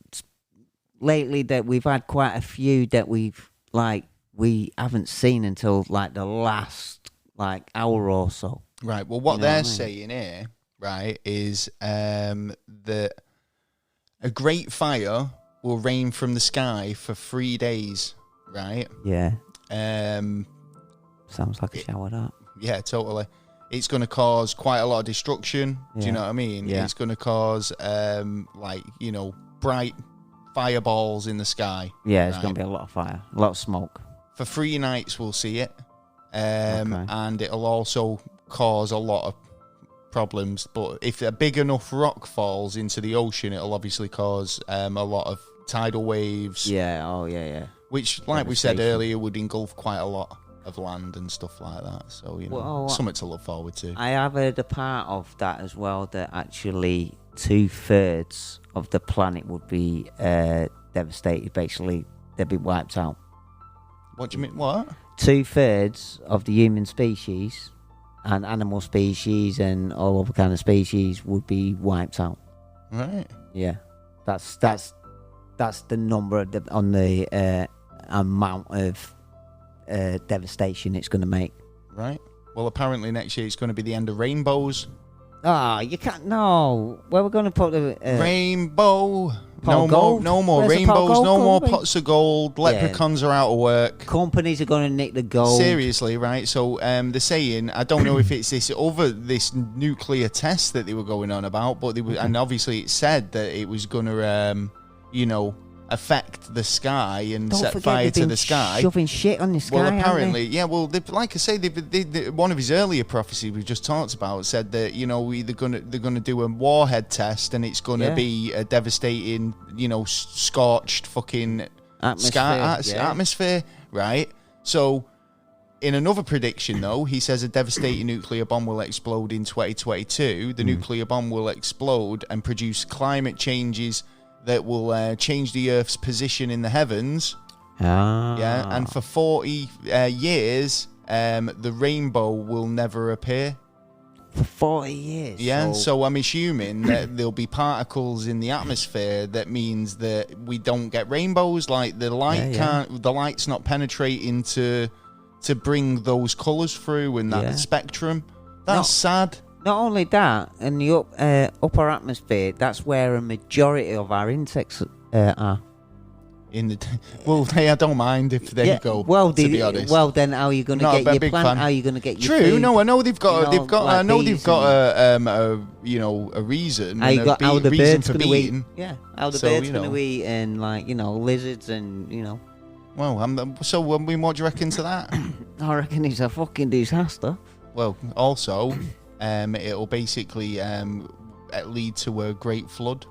lately that we've had quite a few that we haven't seen until like the last hour or so. Right. Well, what they're saying here, right, is that a great fire will rain from the sky for 3 days, right? Yeah. Sounds like a shower, that. Yeah, totally. It's going to cause quite a lot of destruction. Do you know what I mean? Yeah. It's going to cause, bright fireballs in the sky. Yeah, it's going to be a lot of fire, a lot of smoke. For 3 nights, we'll see it. And it'll also cause a lot of problems, but if a big enough rock falls into the ocean, it'll obviously cause a lot of tidal waves. Yeah. Which, like we said earlier, would engulf quite a lot of land and stuff like that. So, something to look forward to. I have heard a part of that as well, that actually 2/3 of the planet would be devastated. Basically, they'd be wiped out. What do you mean? What? 2/3 of the human species and animal species and all other kind of species would be wiped out. Right. Yeah, that's the number on the amount of devastation it's going to make. Right. Well, apparently next year it's going to be the end of rainbows. You can't. No. Where we're going to put the rainbow. No more rainbows. No more pots of gold. Leprechauns are out of work. Companies are going to nick the gold. Seriously, right? So they're saying, I don't know if it's this nuclear test that they were going on about, but and obviously it said that it was going to, affect the sky and set fire to the sky. Shoving shit on the sky. Well, apparently, yeah. Well, like I say, one of his earlier prophecies we just talked about said that they're gonna do a warhead test and it's gonna be a devastating, scorched fucking atmosphere, right? So, in another prediction, though, he says a devastating nuclear bomb will explode in 2022. The nuclear bomb will explode and produce climate changes that will change the Earth's position in the heavens. Yeah, and for 40 years, the rainbow will never appear. For 40 years? Yeah, so I'm assuming that there'll be particles in the atmosphere that means that we don't get rainbows. Like the light's not penetrating to bring those colours through and that spectrum. That's sad. Not only that, in the upper atmosphere, that's where a majority of our insects are. I don't mind if they go. Well, to be honest. Well, then how are you going to get your plant? Fan. How are you going to get your True. food? No, I know they've got. I know they've got a reason. How the birds going to eat? Yeah. How the birds going to eat and lizards and Well, what do you reckon to that? I reckon it's a fucking disaster. Well, also. It'll basically lead to a great flood.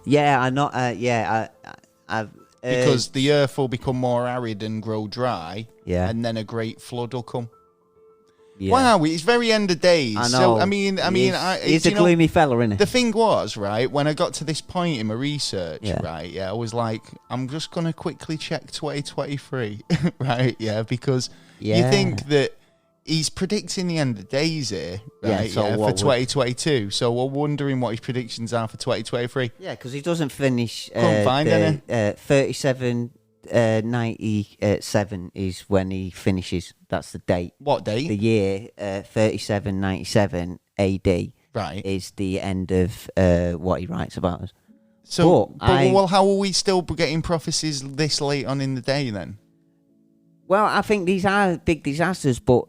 Yeah, I know. I've because the earth will become more arid and grow dry. Yeah, and then a great flood will come. Yeah. Wow, it's very end of days. I know. So he's a gloomy fella, isn't he? The thing was, right, when I got to this point in my research, I was like, I'm just gonna quickly check 2023, right? Yeah, because you think that. He's predicting the end of days here, right? For 2022. So we're wondering what his predictions are for 2023. Yeah, because he doesn't finish. Couldn't find any. 3797 is when he finishes. That's the date. What date? The year 3797 AD. Right. Is the end of what he writes about us. So, well, how are we still getting prophecies this late on in the day then? Well, I think these are big disasters, but.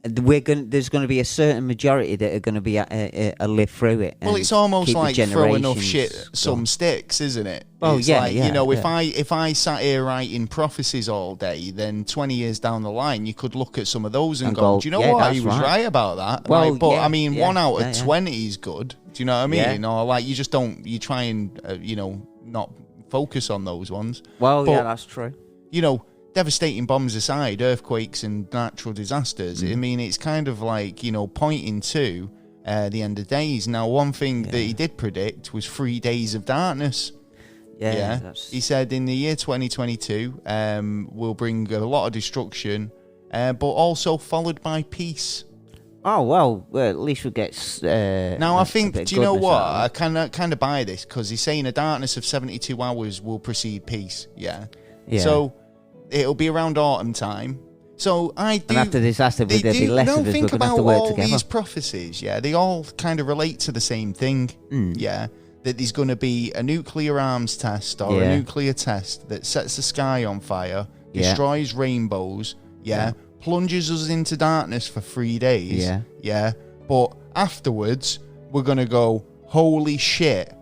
There's going to be a certain majority that are going to be live through it. Well, it's almost like throw enough shit some sticks, isn't it? Well, it's if I sat here writing prophecies all day, then 20 years down the line, you could look at some of those and go, do you know what? He was right about that. Well, 1 out of 20 is good. Do you know what I mean? Or you just don't. You try and not focus on those ones. Well, yeah, that's true. Devastating bombs aside, earthquakes and natural disasters, I mean, it's kind of like, pointing to the end of days. Now, one thing that he did predict was 3 days of darkness. Yeah. He said in the year 2022 will bring a lot of destruction, but also followed by peace. Oh, well, at least we'll get... now, I think, do you know what? I kind of buy this, because he's saying a darkness of 72 hours will precede peace. Yeah. So... It'll be around autumn time. So and after disaster, there'll be less of us. We're going to have to work together. These prophecies, they all kind of relate to the same thing. Yeah, that there's going to be a nuclear arms test or a nuclear test that sets the sky on fire, destroys rainbows, plunges us into darkness for 3 days. But afterwards, we're going to go, holy shit.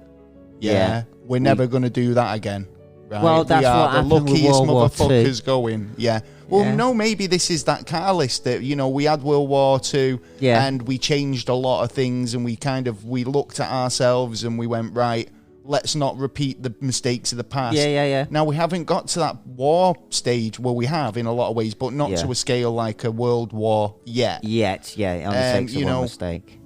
We're never going to do that again. Right. Well, that's what happened with World War II. The luckiest motherfuckers going. Yeah. Well, no, maybe this is that catalyst that, we had World War II and we changed a lot of things and we looked at ourselves and we went, right, let's not repeat the mistakes of the past. Now, we haven't got to that war stage where we have in a lot of ways, but not to a scale like a world war yet. It only takes one mistake.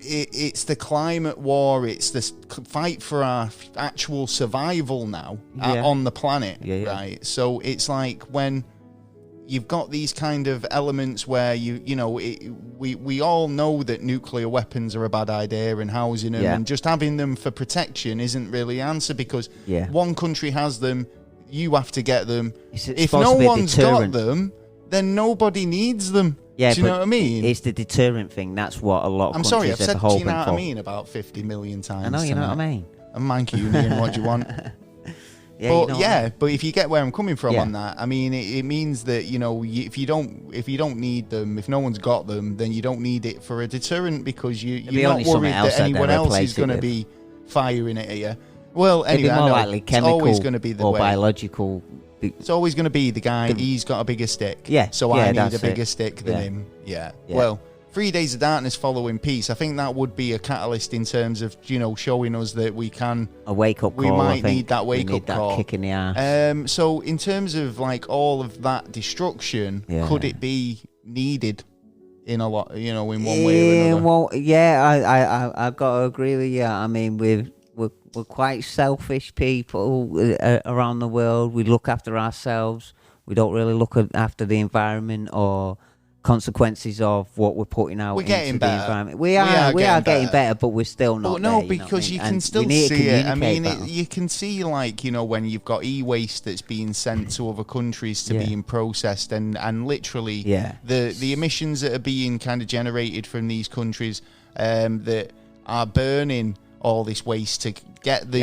It's the climate war. It's the fight for our actual survival now on the planet, right? So it's like when, you've got these kind of elements where we all know that nuclear weapons are a bad idea, and housing them and just having them for protection isn't really the answer, because one country has them, you have to get them. If no one's got them, then nobody needs them. Yeah, do you know what I mean? It's the deterrent thing. That's what a lot of I'm countries sorry, I've said, have hoping do you know for. what I mean, about 50 million times. I know, you know what I mean. And Mancunian, what do you want? But if you get where I'm coming from on that, I mean, it means that, if you don't need them, if no one's got them, then you don't need it for a deterrent, because you're not worried that anyone else is going to be firing it at you. Well, anyway, it'd be more likely chemical, it's always going to be the or way. Biological. It's always going to be the guy, he's got a bigger stick. So I need a bigger stick than him. Yeah. Well, 3 Days of Darkness following peace, I think that would be a catalyst in terms of, showing us that we can... A wake-up call, we might need that wake-up that call. Kick in the ass. So in terms of, like, all of that destruction, could it be needed in a lot, in one way or another? Well, yeah, I've got to agree with you. I mean, we're quite selfish people around the world. We look after ourselves. We don't really look after the environment or consequences of what we're putting out into the environment. We are getting better, but we're still not. But no, there, because you can still see it. I mean, you can see, like, when you've got e-waste that's being sent to other countries to being processed, and literally the emissions that are being kind of generated from these countries that are burning all this waste to get the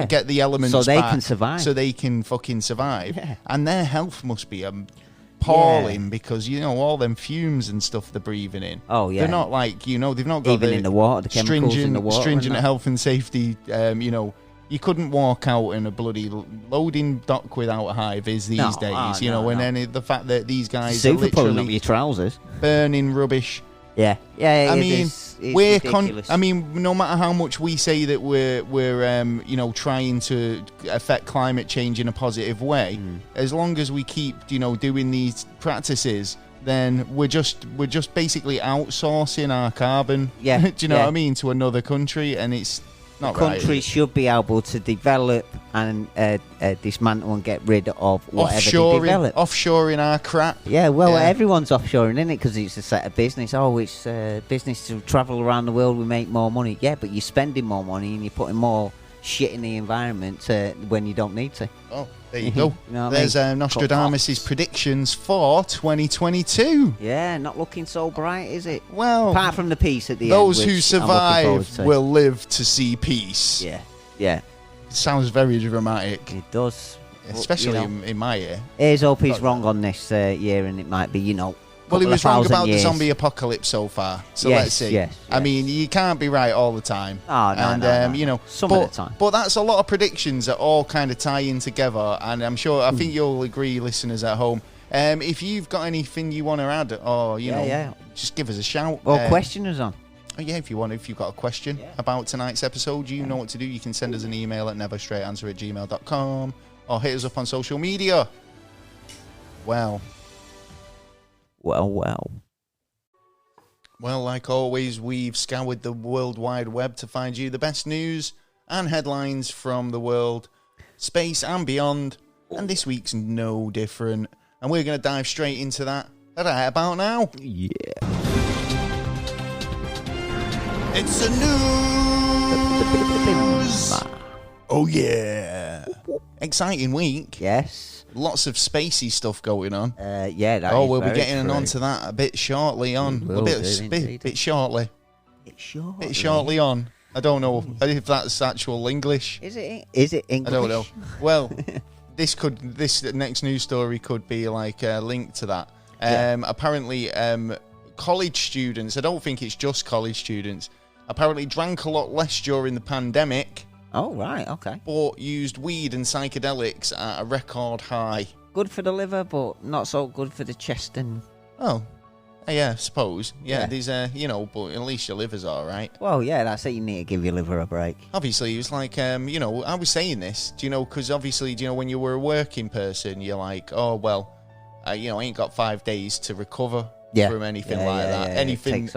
get the elements so they back, can survive, so they can fucking survive, and their health must be appalling because all them fumes and stuff they're breathing in. They're not like they've not got even in the water, the chemicals in the water, stringent health and safety. You couldn't walk out in a bloody loading dock without a high vis these days. And then the fact that these guys are literally pulling up your trousers, burning rubbish. I mean, it's ridiculous. I mean, no matter how much we say that we're trying to affect climate change in a positive way, as long as we keep doing these practices, then we're just basically outsourcing our carbon. Do you know what I mean, to another country, and it's not right. Countries should be able to develop and dismantle and get rid of whatever they develop. Offshoring our crap. Everyone's offshoring, isn't it? Because it's a set of business. It's business to travel around the world. We make more money. Yeah, but you're spending more money and you're putting more shit in the environment when you don't need to. Oh, there you go. There's Nostradamus' predictions for 2022. Yeah, not looking so bright, is it? Well, apart from the peace at the those end. Those who survive will live to see peace. Yeah. It sounds very dramatic. It does. Especially in my year. Here's hope he's wrong on this year, and it might be, well, he was wrong about the zombie apocalypse so far. So let's see. Yes. I mean, you can't be right all the time. Oh, no. Some of the time. But that's a lot of predictions that all kind of tie in together. And I think you'll agree, listeners at home. If you've got anything you want to add, or, just give us a shout. Or question us on. Oh, yeah, if you've got a question about tonight's episode, you know what to do. You can send us an email at neverstraightanswer@gmail.com or hit us up on social media. Well, like always, we've scoured the World Wide Web to find you the best news and headlines from the world, space and beyond, and this week's no different. And we're going to dive straight into that right about now. Yeah. It's the news! Oh, yeah. Exciting week. Yes. Lots of spacey stuff going on. We'll be getting on to that a bit shortly on. Bit shortly. Bit shortly on. I don't know if that's actual English. Is it English? I don't know. Well, this next news story could be like linked to that. Apparently, college students, I don't think it's just college students, apparently drank a lot less during the pandemic. Oh, right, okay. But used weed and psychedelics at a record high. Good for the liver, but not so good for the chest and... Oh, yeah, I suppose. Yeah, these, but at least your liver's all right. Well, yeah, that's it. You need to give your liver a break. Obviously, it was like, I was saying this, because obviously, when you were a working person, you're like, oh, well, I ain't got 5 days to recover from anything like that. Anything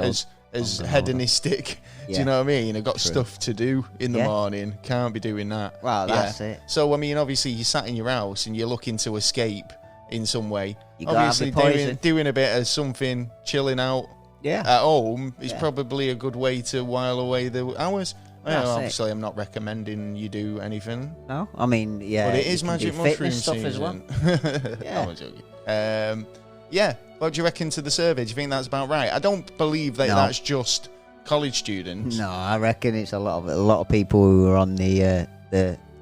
as hedonistic. Do you know what I mean? I've got stuff to do in the morning. Can't be doing that. Well, that's it. So, I mean, obviously, you sat in your house and you're looking to escape in some way. You obviously doing a bit of something, chilling out at home is probably a good way to while away the hours. Obviously, I'm not recommending you do anything. No, I mean, but it is magic mushroom stuff season as well. I'm joking. What do you reckon to the survey? Do you think that's about right? I don't believe that that's just college students. No, I reckon it's a lot of people who are on the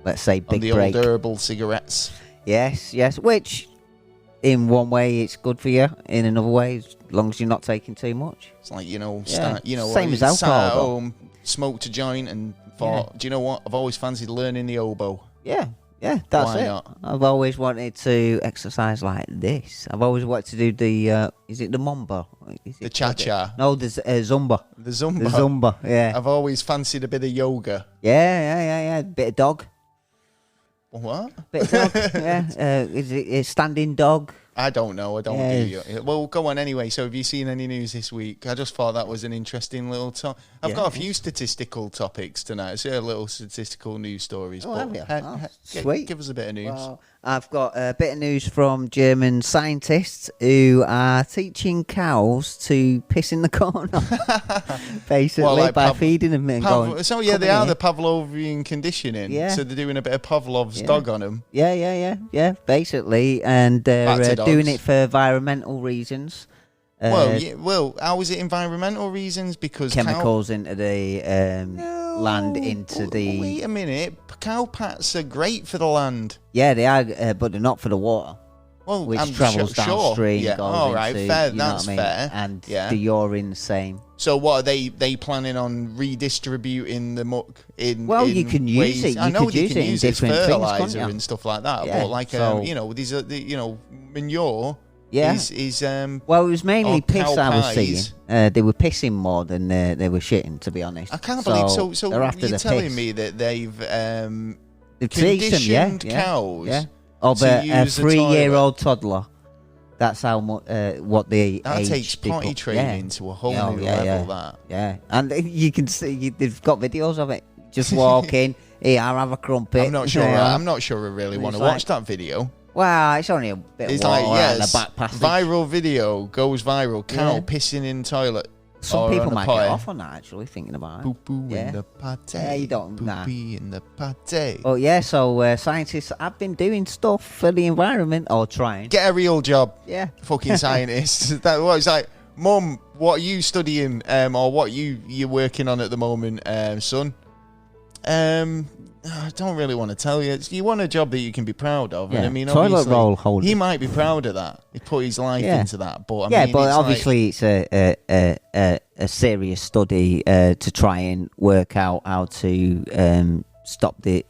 let's say big on the break. old herbal cigarettes. Yes, which in one way it's good for you, in another way, as long as you're not taking too much. It's like, same as alcohol. Sat at home, smoked a joint and thought, do you know what? I've always fancied learning the oboe. Yeah, that's Why it. not? I've always wanted to exercise like this. I've always wanted to do the, is it the Mamba? The cha-cha. No, there's Zumba. The Zumba. The Zumba, yeah. I've always fancied a bit of yoga. Yeah. Bit of dog. What? Bit of dog, yeah. Is it a standing dog? I don't know. I don't do you. Well, go on anyway. So have you seen any news this week? I just thought that was an interesting little topic. I've got a few statistical topics tonight. So little statistical news stories. Have you? Sweet. Give us a bit of news. Well, I've got a bit of news from German scientists who are teaching cows to piss in the corner, basically, by feeding them and going. They are the Pavlovian conditioning. Yeah. So they're doing a bit of Pavlov's dog on them. Yeah, basically. And they're doing it for environmental reasons. Well, how is it environmental reasons? Because chemicals into the land, into the... Wait a minute. Cow pats are great for the land. Yeah, they are, but they're not for the water. Well, which travels downstream. Yeah. All right, into, fair. You know that's what I mean? fair. And the urine the same. So what are they planning on redistributing the muck in? Well, in you can use ways? it. I know you you can use it as fertilizer and stuff like that. Yeah, but these are manure. Yeah. Is well, it was mainly piss cow I was pies. seeing. They were pissing more than they were shitting, to be honest. I can't believe so. You're telling me that they've conditioned cows. Yeah. Of a 3-year-old toddler. That's how much what they that takes potty training to a whole new level. Yeah, and you can see they've got videos of it. Just walk in. Here, I'll have a crumpet. I'm not sure I really want to watch that video. Well, it's only a bit. It's like the back viral video goes viral. Cow pissing in toilet. Some people might get off on that, actually, thinking about it. Poo-poo in the pate. Yeah, you don't. Poopy in the pate. Oh, yeah, so scientists have been doing stuff for the environment, or trying. Get a real job. Yeah. Fucking scientists. It's like, Mum, what are you studying, or what you're working on at the moment, son? I don't really want to tell you. You want a job that you can be proud of. Yeah. And I mean, toilet roll holder. He might be proud of that. He put his life into that. But obviously it's a serious study to try and work out how to stop the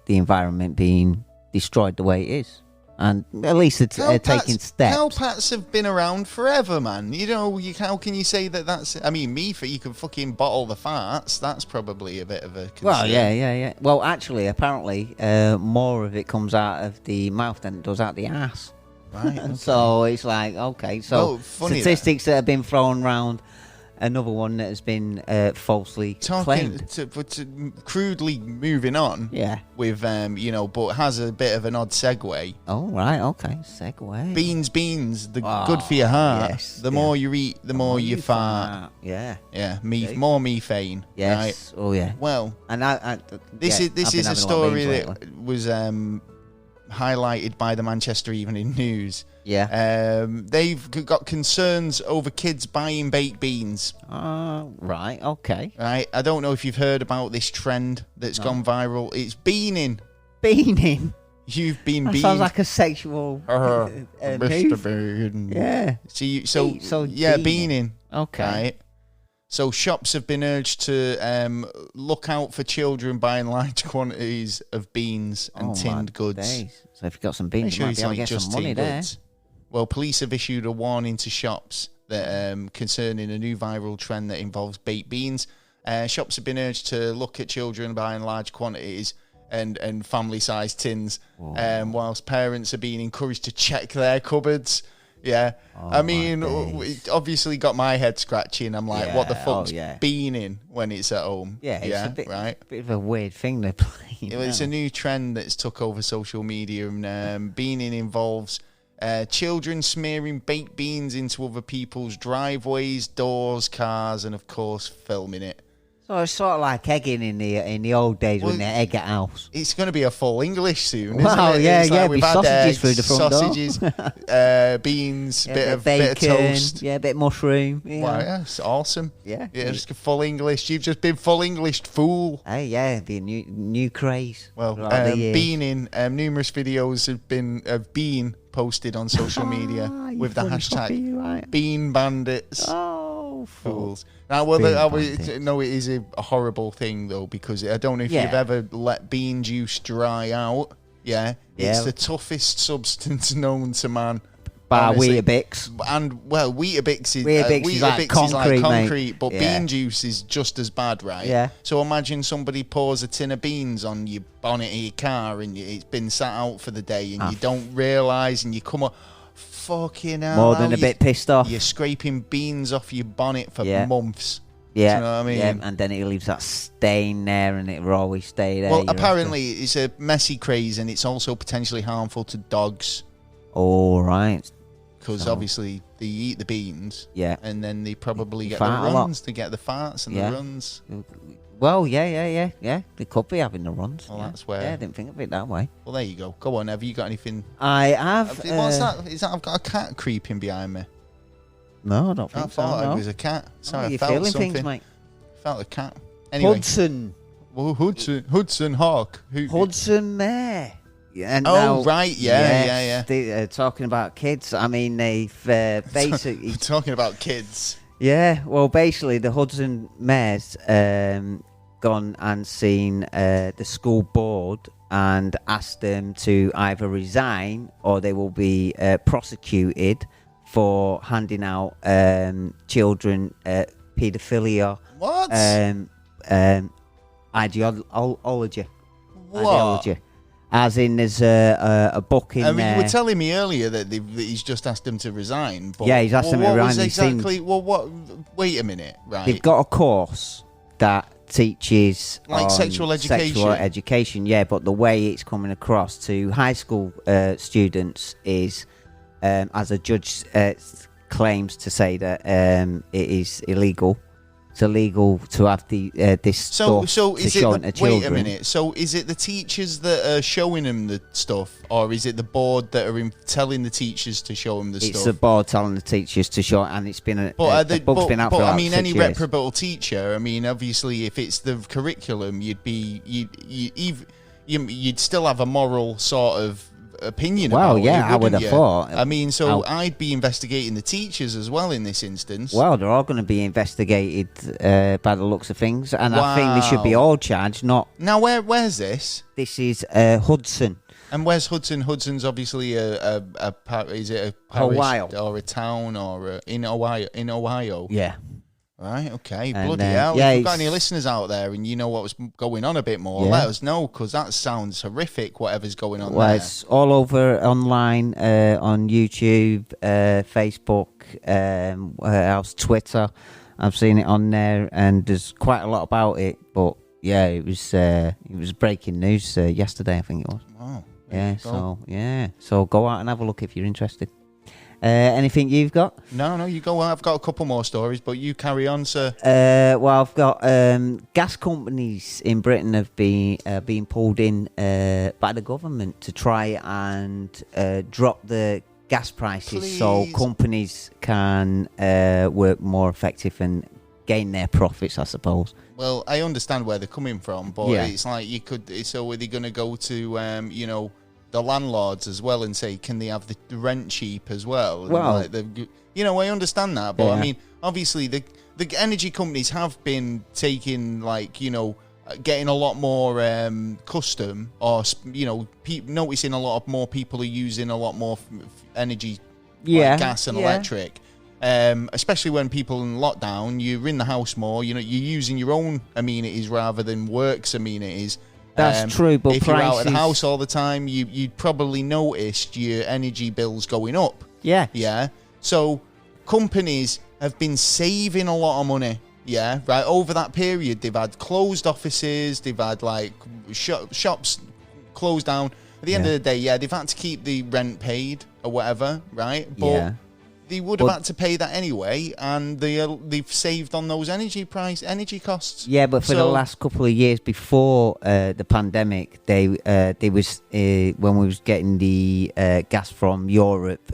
environment being destroyed the way it is. And at least it's taking steps. Cow pats have been around forever, man. How can you say that that's... I mean, you can fucking bottle the farts. That's probably a bit of a concern. Well, yeah. Well, actually, apparently, more of it comes out of the mouth than it does out the ass. Right. Okay. So it's like, okay. So statistics that have been thrown around... Another one that has been falsely claimed. To crudely moving on. Yeah. With but has a bit of an odd segue. Oh right, okay, segue. Beans, good for your heart. Yes. The more you eat, the more you fart. Yeah. Yeah. More methane. Yes. Right? Oh yeah. Well, and this is a story that was highlighted by the Manchester Evening News. Yeah. They've got concerns over kids buying baked beans. Right, okay. Right. I don't know if you've heard about this trend that's gone viral. It's beaning. Beaning? You've been that beaned. Sounds like a sexual Mr. Bean. Yeah. Beaning. Okay. Right. So shops have been urged to look out for children buying large quantities of beans and tinned goods. Days. So if you've got some beans, you might be able to get some money there. Well, police have issued a warning to shops that concerning a new viral trend that involves baked beans. Shops have been urged to look at children buying large quantities and family-sized tins, whilst parents are being encouraged to check their cupboards. Yeah, I mean, it obviously got my head scratching. I'm like, what the fuck's beaning when it's at home? Yeah, it's a bit of a weird thing they're playing. It's a new trend that's took over social media, and beaning involves Children smearing baked beans into other people's driveways, doors, cars, and of course filming it. So it's sort of like egging in the old days when they egg at house. It's going to be a full English soon, wow, isn't it? Yeah, it's yeah. Like we've had sausages through the front sausages, beans, yeah, bit of bacon, toast. Yeah, a bit of mushroom. Yeah. Wow, yeah, it's awesome. Yeah. Just full English. You've just been full Englished, fool. Hey, yeah, it'd be a new craze. Well, beaning, numerous videos have been posted on social media with the hashtag Bean Bandits. Oh, fools. Now, no, it is a horrible thing, though, because I don't know if you've ever let bean juice dry out. Yeah. It's the toughest substance known to man. Bar Weetabix. And, well, Weetabix is like concrete, mate. But bean juice is just as bad, right? Yeah. So imagine somebody pours a tin of beans on your bonnet of your car and it's been sat out for the day and you don't realise and you come up... Fucking hell. More than a bit pissed off. You're scraping beans off your bonnet for months. Yeah. Do you know what I mean? Yeah, and then it leaves that stain there and it will always stay there. Well, apparently it's a messy craze and it's also potentially harmful to dogs. Oh, right. Because obviously they eat the beans. Yeah. And then they probably get the runs. They get the farts and the runs. Well, yeah. They could be having the runs. Well, that's where... Yeah, I didn't think of it that way. Well, there you go. Go on, have you got anything? I have... What's that? Is that I've got a cat creeping behind me? No, I don't think so. I thought it was a cat. Sorry, I felt feeling something. Things, mate. Felt a cat. Anyway. Hudson. Well, Hudson Hawk. Hudson Mare. Yeah, right. Yeah. They're talking about kids. I mean, they've basically... talking about kids. Yeah, well, basically, the Hudson Mare's gone and seen the school board and asked them to either resign or they will be prosecuted for handing out children paedophilia. What? Ideology. What? Ideology. As in, there's a book in there. You were telling me earlier that he's just asked him to resign. But yeah, he's asked him to resign. Exactly. What? Wait a minute. Right. They've got a course that teaches like sexual education. Yeah, but the way it's coming across to high school students is, as a judge claims to say that it is illegal. It's illegal to have this stuff to show to children. Wait a minute. So is it the teachers that are showing them the stuff, or is it the board that are telling the teachers to show them the stuff? It's the board telling the teachers to show it, and it's been the book's been out for about I mean, 6 any years. Reputable teacher. I mean, obviously, if it's the curriculum, you'd still have a moral sort of opinion about it. I would have thought. I mean, so I'd be investigating the teachers as well in this instance. Well, they're all going to be investigated by the looks of things, and I think they should be all charged. Not now. Where's this? This is Hudson. And where's Hudson? Hudson's obviously is it a parish Ohio or a town or in Ohio? In Ohio. Yeah. Right, okay, bloody hell. If you've got any listeners out there and you know what was going on a bit more, let us know, because that sounds horrific, whatever's going on there. Well, it's all over online, on YouTube, Facebook, Twitter. I've seen it on there, and there's quite a lot about it, but yeah, it was breaking news yesterday, I think it was. Wow. So go out and have a look if you're interested. Anything you've got? No, you go. I've got a couple more stories, but you carry on, sir. Well, I've got gas companies in Britain have been being pulled in by the government to try and drop the gas prices so companies can work more effective and gain their profits, I suppose. Well, I understand where they're coming from, but it's like you could. So are they going to go to the landlords as well and say, can they have the rent cheap as well? Well, I understand that, but I mean, obviously the energy companies have been taking getting a lot more custom, or noticing a lot of more people are using a lot more energy, like gas and electric. Especially when people in lockdown, you're in the house more. You're using your own amenities rather than work's amenities. That's true, but if you're out of the house all the time, you'd probably noticed your energy bills going up. Yeah. Yeah. So companies have been saving a lot of money. Yeah. Right. Over that period, they've had closed offices. They've had shops closed down. at the end of the day, they've had to keep the rent paid or whatever, right? But they would have had to pay that anyway, and they've saved on those energy costs. Yeah, but for the last couple of years before the pandemic, they was when we was getting the gas from Europe,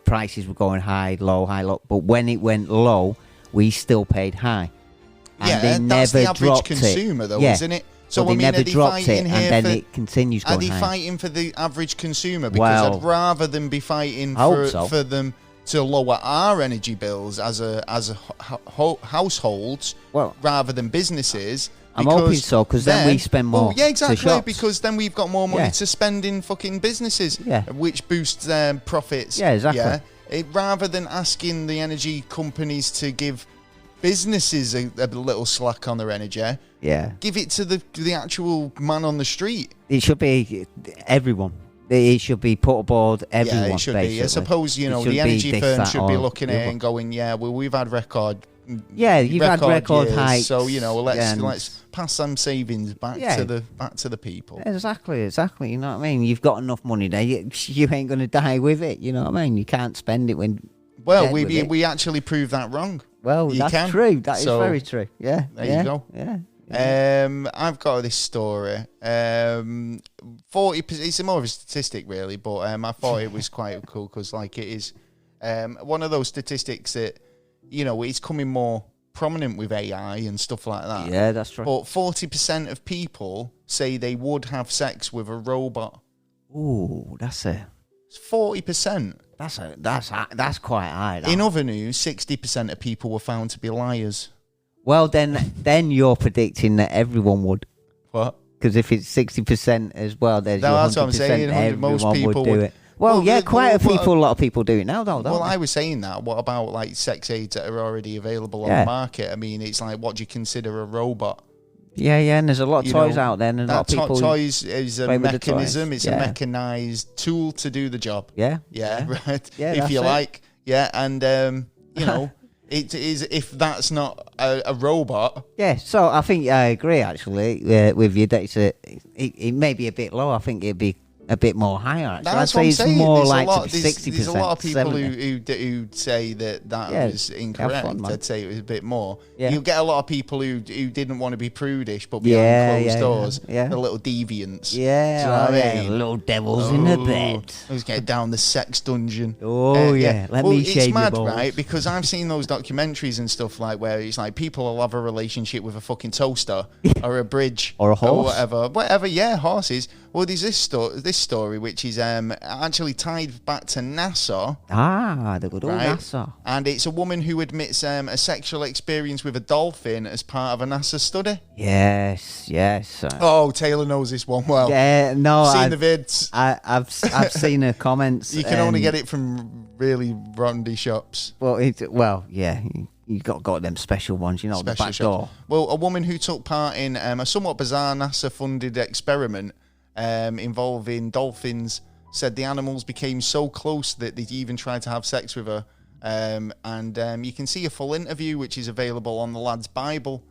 prices were going high, low. But when it went low, we still paid high. And that's the average consumer, though, isn't it? So they never dropped it, and then it continues going high. Are they fighting for the average consumer? Because I'd rather than be fighting for them to lower our energy bills as households rather than businesses. I'm hoping so, because then we spend more. Yeah, exactly, because then we've got more money to spend in fucking businesses, which boosts their profits. Yeah, exactly. Yeah? Rather than asking the energy companies to give businesses a little slack on their energy, give it to the actual man on the street. It should be everyone. It should be put aboard everyone. Yeah, it should basically. be. I suppose, the energy firms should be looking at it and going, we've had record. Yeah, you've had record hikes. So let's pass some savings back to the people. Exactly. You know what I mean? You've got enough money there. You ain't going to die with it. You know what I mean? You can't spend it when. Well, we actually proved that wrong. Well, that's true. That is very true. Yeah. There you go. Yeah. I've got this story. 40%. It's more of a statistic, really, but I thought it was quite cool because, it is one of those statistics that it's coming more prominent with AI and stuff like that. Yeah, that's true. But 40% of people say they would have sex with a robot. Ooh, that's It's 40%. That's quite high. In other news, 60% of people were found to be liars. Well, then you're predicting that everyone would. What? Because if it's 60% as well, there's that's what I'm saying. Everyone most people would do it. Well, a lot of people do it now, though. Well, I was saying that. What about sex aids that are already available on the market? I mean, it's what do you consider a robot? Yeah, and there's a lot of toys out there, and a lot of people. Toys is a mechanism. It's a mechanized tool to do the job. Yeah, right. Yeah, if you like, and it is if that's not a robot. Yeah, so I think I agree actually with you that it may be a bit low. I think it'd be a bit more higher. Actually. That's what I'm saying. It's more like 60%. There's a lot of people who say that was incorrect. I'd say it was a bit more. Yeah. You get a lot of people who didn't want to be prudish, but behind closed doors, the little deviants. Yeah, do you know what I mean? Little devils in the bed. Let's get down the sex dungeon. Let me shave it's mad, your balls. Right? Because I've seen those documentaries and stuff where it's people will have a relationship with a fucking toaster or a bridge or a horse or whatever. Yeah, horses. Well, there's this story which is actually tied back to NASA. The good old NASA. And it's a woman who admits a sexual experience with a dolphin as part of a NASA study. Yes. Oh, Taylor knows this one well. Yeah, no, I've seen the vids. I've seen her comments. You can only get it from really rondy shops. Well, you got them special ones, the back door. Well, a woman who took part in a somewhat bizarre NASA-funded experiment involving dolphins said the animals became so close that they even tried to have sex with her. And you can see a full interview, which is available on the lad's Bible,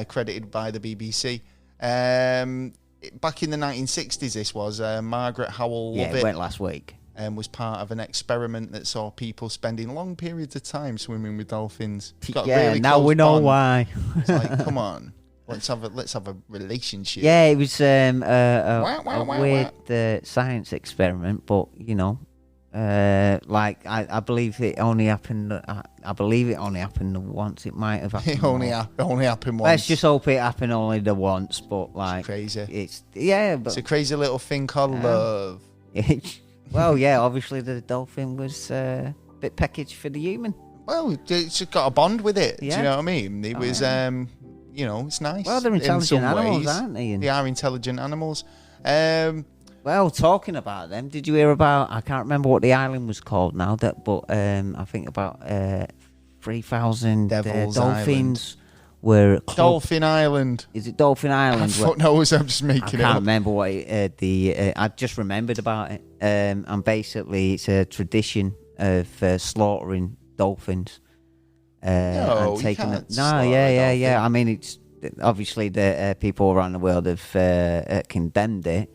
credited by the BBC. Back in the 1960s, this was Margaret Howell Lovett. It went last week. Was part of an experiment that saw people spending long periods of time swimming with dolphins. Now we know why. It's come on, let's have a relationship. Yeah, it was a weird science experiment, but I believe it only happened. I believe it only happened once. It might have happened. It only happened once. Let's just hope it happened only the once. But it's crazy. It's a crazy little thing called love. Well, obviously the dolphin was a bit peckaged for the human. Well, it's got a bond with it. Yeah. Do you know what I mean? It was, it's nice. Well, they're intelligent animals, aren't they? They are intelligent animals. Well, talking about them, did you hear about? I can't remember what the island was called now. I think about 3,000 dolphins. Island. Were Dolphin Island. Is it Dolphin Island? I'm just making it up. I can't remember what I just remembered about it. And basically, it's a tradition of slaughtering dolphins. And taking them. No, yeah. I mean, it's obviously the people around the world have condemned it.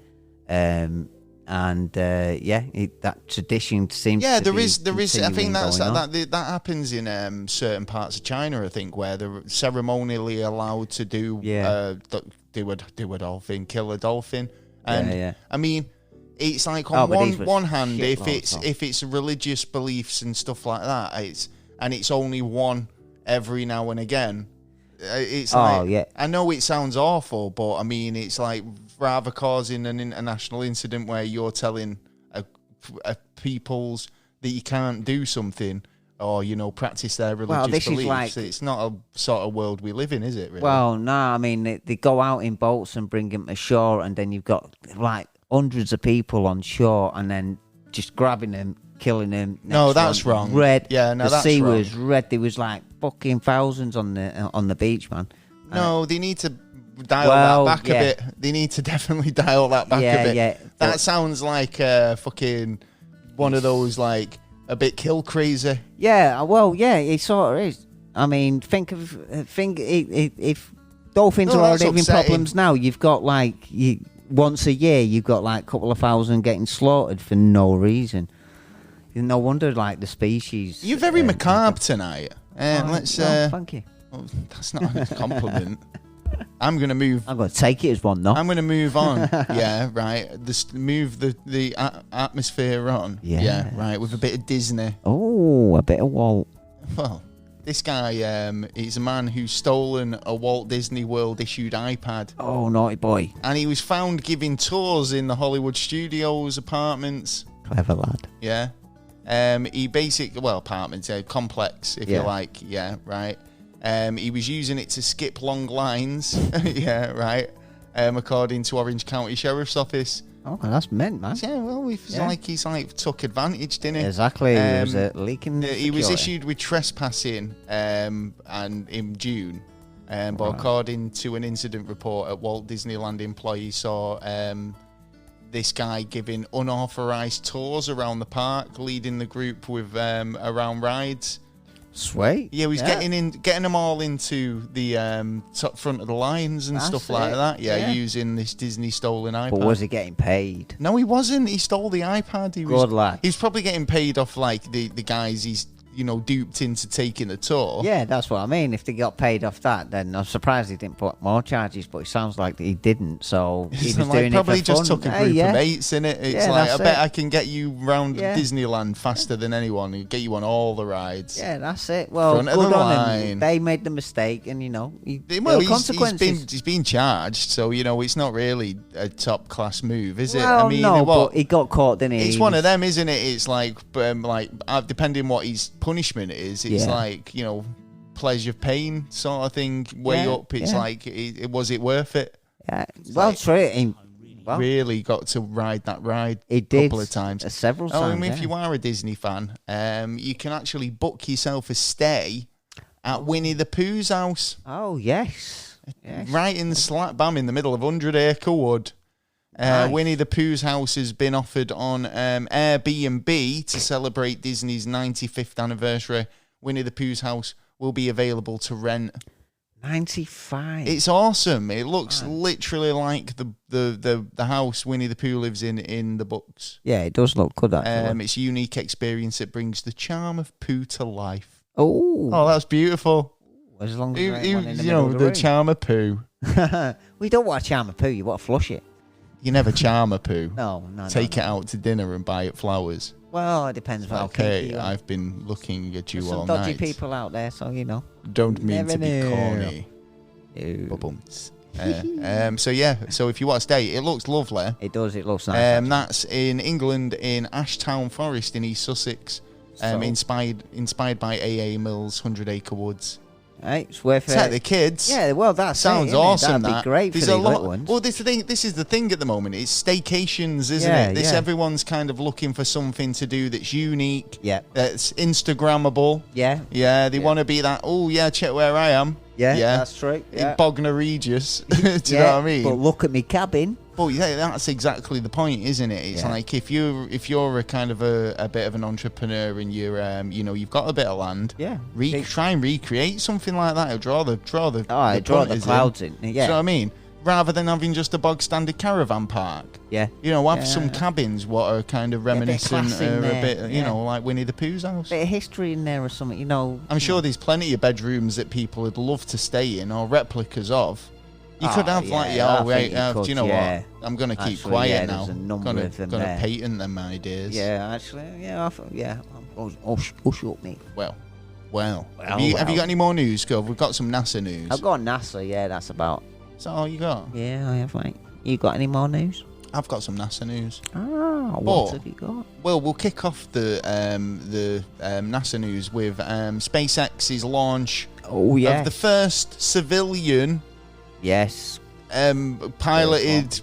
and that tradition seems. Yeah, to there is. I think that that happens in certain parts of China. I think where they're ceremonially allowed to do do a dolphin, kill a dolphin, and I mean, it's like on one hand, if it's religious beliefs and stuff like that, it's only one every now and again. It's I know it sounds awful, but I mean, it's like rather causing an international incident where you're telling a peoples that you can't do something or practice their religious beliefs. It's not a sort of world we live in, is it? Really? Well, no. I mean, they go out in boats and bring them to shore, and then you've got like hundreds of people on shore, and then just grabbing them, killing them. No, that's wrong. Red. Yeah, no, that's sea wrong. Was red. There was like fucking thousands on the beach, man. No, they need to dial that back a bit. They need to definitely dial that back a bit. Yeah, that sounds like fucking one of those like a bit kill crazy. Yeah, well, yeah, it sort of is. I mean, think if dolphins are already having problems now, you've got like once a year you've got like a couple of thousand getting slaughtered for no reason. No wonder, like the species. You're very macabre tonight. Let's. Thank you. Well, that's not a compliment. I'm going to move. I'm going to take it as one, though. I'm going to move on. Yeah, right. Move the atmosphere on. Yeah, right. With a bit of Disney. Oh, a bit of Walt. Well, this guy, he's a man who's stolen a Walt Disney World issued iPad. Oh, naughty boy. And he was found giving tours in the Hollywood studios apartments. Clever lad. Yeah. He apartments, complex, if you like. Yeah, right. He was using it to skip long lines. Yeah, right. According to Orange County Sheriff's Office. Oh, that's meant, man. Yeah, well, he's took advantage, didn't he? Exactly. There was a leaking. He was issued with trespassing, and in June. But according to an incident report at Walt Disneyland, employees saw this guy giving unauthorized tours around the park, leading the group with around rides. Sweet. Yeah, he's getting them all into the top front of the lines and stuff like that. Yeah, using this Disney stolen iPad. But was he getting paid? No, he wasn't. He stole the iPad. Good lad. He's probably getting paid off like the guys he's duped into taking the tour. Yeah, that's what I mean. If they got paid off that, then I'm surprised he didn't put more charges, but it sounds like he didn't. So he was doing probably it for fun. Just took a group of mates in it. It's like, I bet I can get you round Disneyland faster than anyone and get you on all the rides. Yeah, that's it. Well, good on him. They made the mistake, and consequences. He's been charged, so it's not really a top class move, is it? Well, but he got caught, didn't he? It's one of them, isn't it? It's like depending what he's punishment is, it's like pleasure pain sort of thing way up. It's like was it worth it? Yeah, well, true. Really got to ride that ride a couple of times, several times. I mean, if you are a Disney fan, you can actually book yourself a stay at Winnie the Pooh's house. Oh yes. Right in the slap bam in the middle of 100-acre wood. Nice. Winnie the Pooh's house has been offered on Airbnb to celebrate Disney's 95th anniversary. Winnie the Pooh's house will be available to rent. 95. It's awesome. It looks literally like the house Winnie the Pooh lives in the books. Yeah, it does look good, actually. It's a unique experience that brings the charm of Pooh to life. Oh, that's beautiful. As long as the charm of Pooh. We don't want a charm of Pooh. You want to flush it. You never charm a Pooh. No. Take it out to dinner and buy it flowers. Well, it depends. Okay, I've been looking at you all night. Some dodgy people out there, so Don't mean to be corny. So if you want to stay, it looks lovely. It does. It looks nice. That's in England, in Ashtown Forest in East Sussex. Inspired by A.A. Mills' 100-acre woods. Right, it's worth it. Take the kids. Yeah, well, that sounds awesome. That'd be great for the little ones. Well, this is the thing at the moment. It's staycations, isn't it? Everyone's kind of looking for something to do that's unique. Yeah. That's Instagrammable. Yeah. Yeah, they want to be that. Oh yeah, check where I am. Yeah, that's true. In Bognor Regis. Do you know what I mean? But look at me cabin. Well, yeah, that's exactly the point, isn't it? It's like if you're a kind of a bit of an entrepreneur and you're you've got a bit of land, try and recreate something like that. Draw the clouds in. Yeah, do you know what I mean? rather than having just a bog standard caravan park. Yeah. You know, have some cabins what are kind of reminiscent of a bit, you know, like Winnie the Pooh's house. Bit of history in there or something, you know. I'm sure there's plenty of bedrooms that people would love to stay in or replicas of. You could have do you know what? I'm going to keep quiet now. I'm going to patent them ideas. Yeah, actually, hush up, mate. Well. Have you got any more news, Gov? We've got some NASA news. I've got NASA, yeah, that's about. Is that all you got? Yeah, I have, mate. You got any more news? I've got some NASA news. What have you got? Well, we'll kick off the NASA news with SpaceX's launch of the first civilian piloted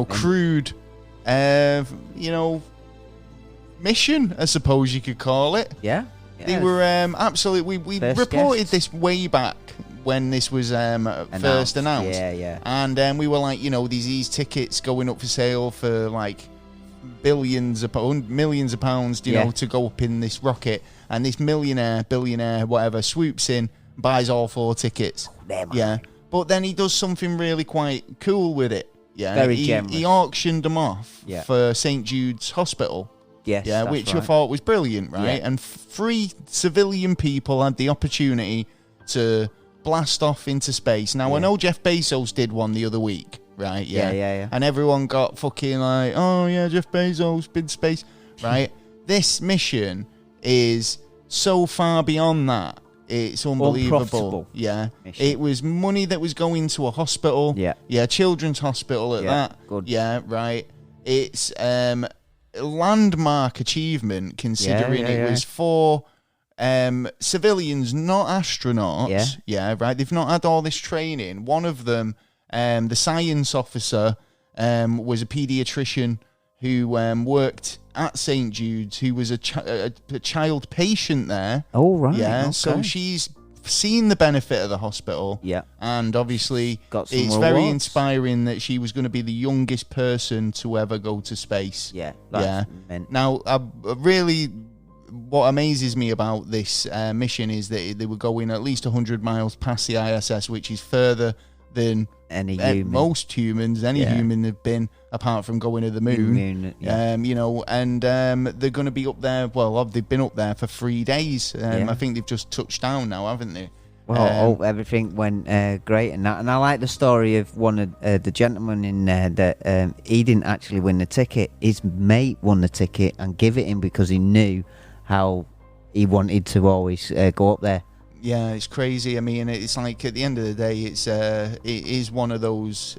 crewed mission, I suppose you could call it. Yeah. They were absolutely. We reported this way back when this was first announced. Yeah. And we were like, these tickets going up for sale for like millions of pounds, to go up in this rocket. And this billionaire, whatever, swoops in, buys all 4 tickets. Yeah. But then he does something really quite cool with it. Yeah. Very generous. He auctioned them off for St. Jude's Hospital. Yes, which I thought was brilliant, right? Yeah. And 3 civilian people had the opportunity to blast off into space. Now, I know Jeff Bezos did one the other week, right? Yeah. And everyone got fucking like, oh, yeah, Jeff Bezos been to space, right? This mission is so far beyond that. It's unbelievable. Yeah. Mission. It was money that was going to a hospital. Yeah, children's hospital at that. Good. Yeah, right. It's landmark achievement considering it was for civilians, not astronauts. Yeah, right. They've not had all this training. One of them, the science officer, was a pediatrician who worked at St. Jude's, who was a child patient there. Oh, right. Yeah, okay. so she's seen the benefit of the hospital. Yeah. And obviously, it's rewards. very inspiring that she was going to be the youngest person to ever go to space. Yeah. Now, what amazes me about this mission is that they were going at least 100 miles past the ISS, which is further than most humans, human have been, apart from going to the moon. They're going to be up there. Well, they've been up there for 3 days. I think they've just touched down now, haven't they? Well, everything went great and that. And I like the story of one of the gentlemen in there that he didn't actually win the ticket. His mate won the ticket and give it him because he knew how he wanted to always go up there. Yeah, it's crazy. I mean, it's like at the end of the day, it is one of those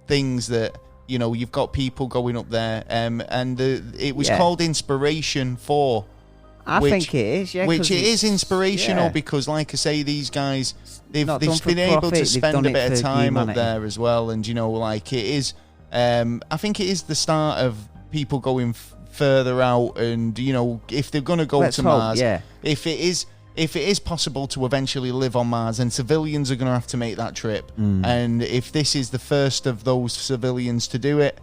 things that, you've got people going up there, and it was called Inspiration 4. I think it is, yeah. Which it is inspirational because, like I say, these guys, they've been able to spend a bit of time up there as well. And, it is, I think it is the start of people going further out and, if they're going to go to Mars, if it is possible to eventually live on Mars, then civilians are going to have to make that trip. And if this is the first of those civilians to do it,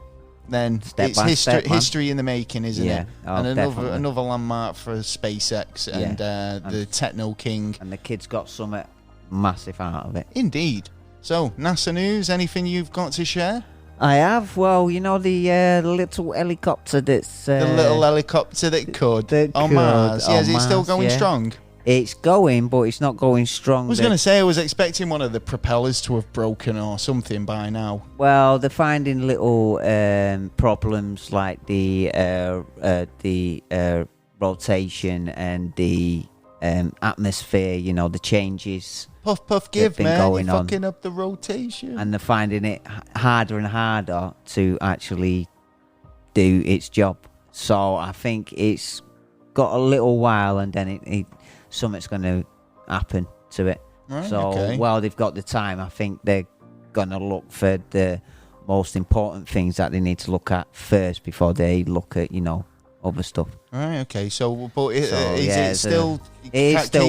then it's history in the making, isn't it? And another landmark for SpaceX and the Techno King. And the kids got something massive out of it. Indeed. So, NASA news, anything you've got to share? I have. Well, the little helicopter that's... the little helicopter that could on Mars. Yeah, is it still going strong? It's going, but it's not going strong. I was going to say, I was expecting one of the propellers to have broken or something by now. Well, they're finding little problems like the rotation and the atmosphere, the changes. Puff, give, man, you're fucking up the rotation. And they're finding it harder and harder to actually do its job. So I think it's got a little while and then something's going to happen to it. Right, so while they've got the time, I think they're going to look for the most important things that they need to look at first before they look at, other stuff. Right, okay. So, but is it still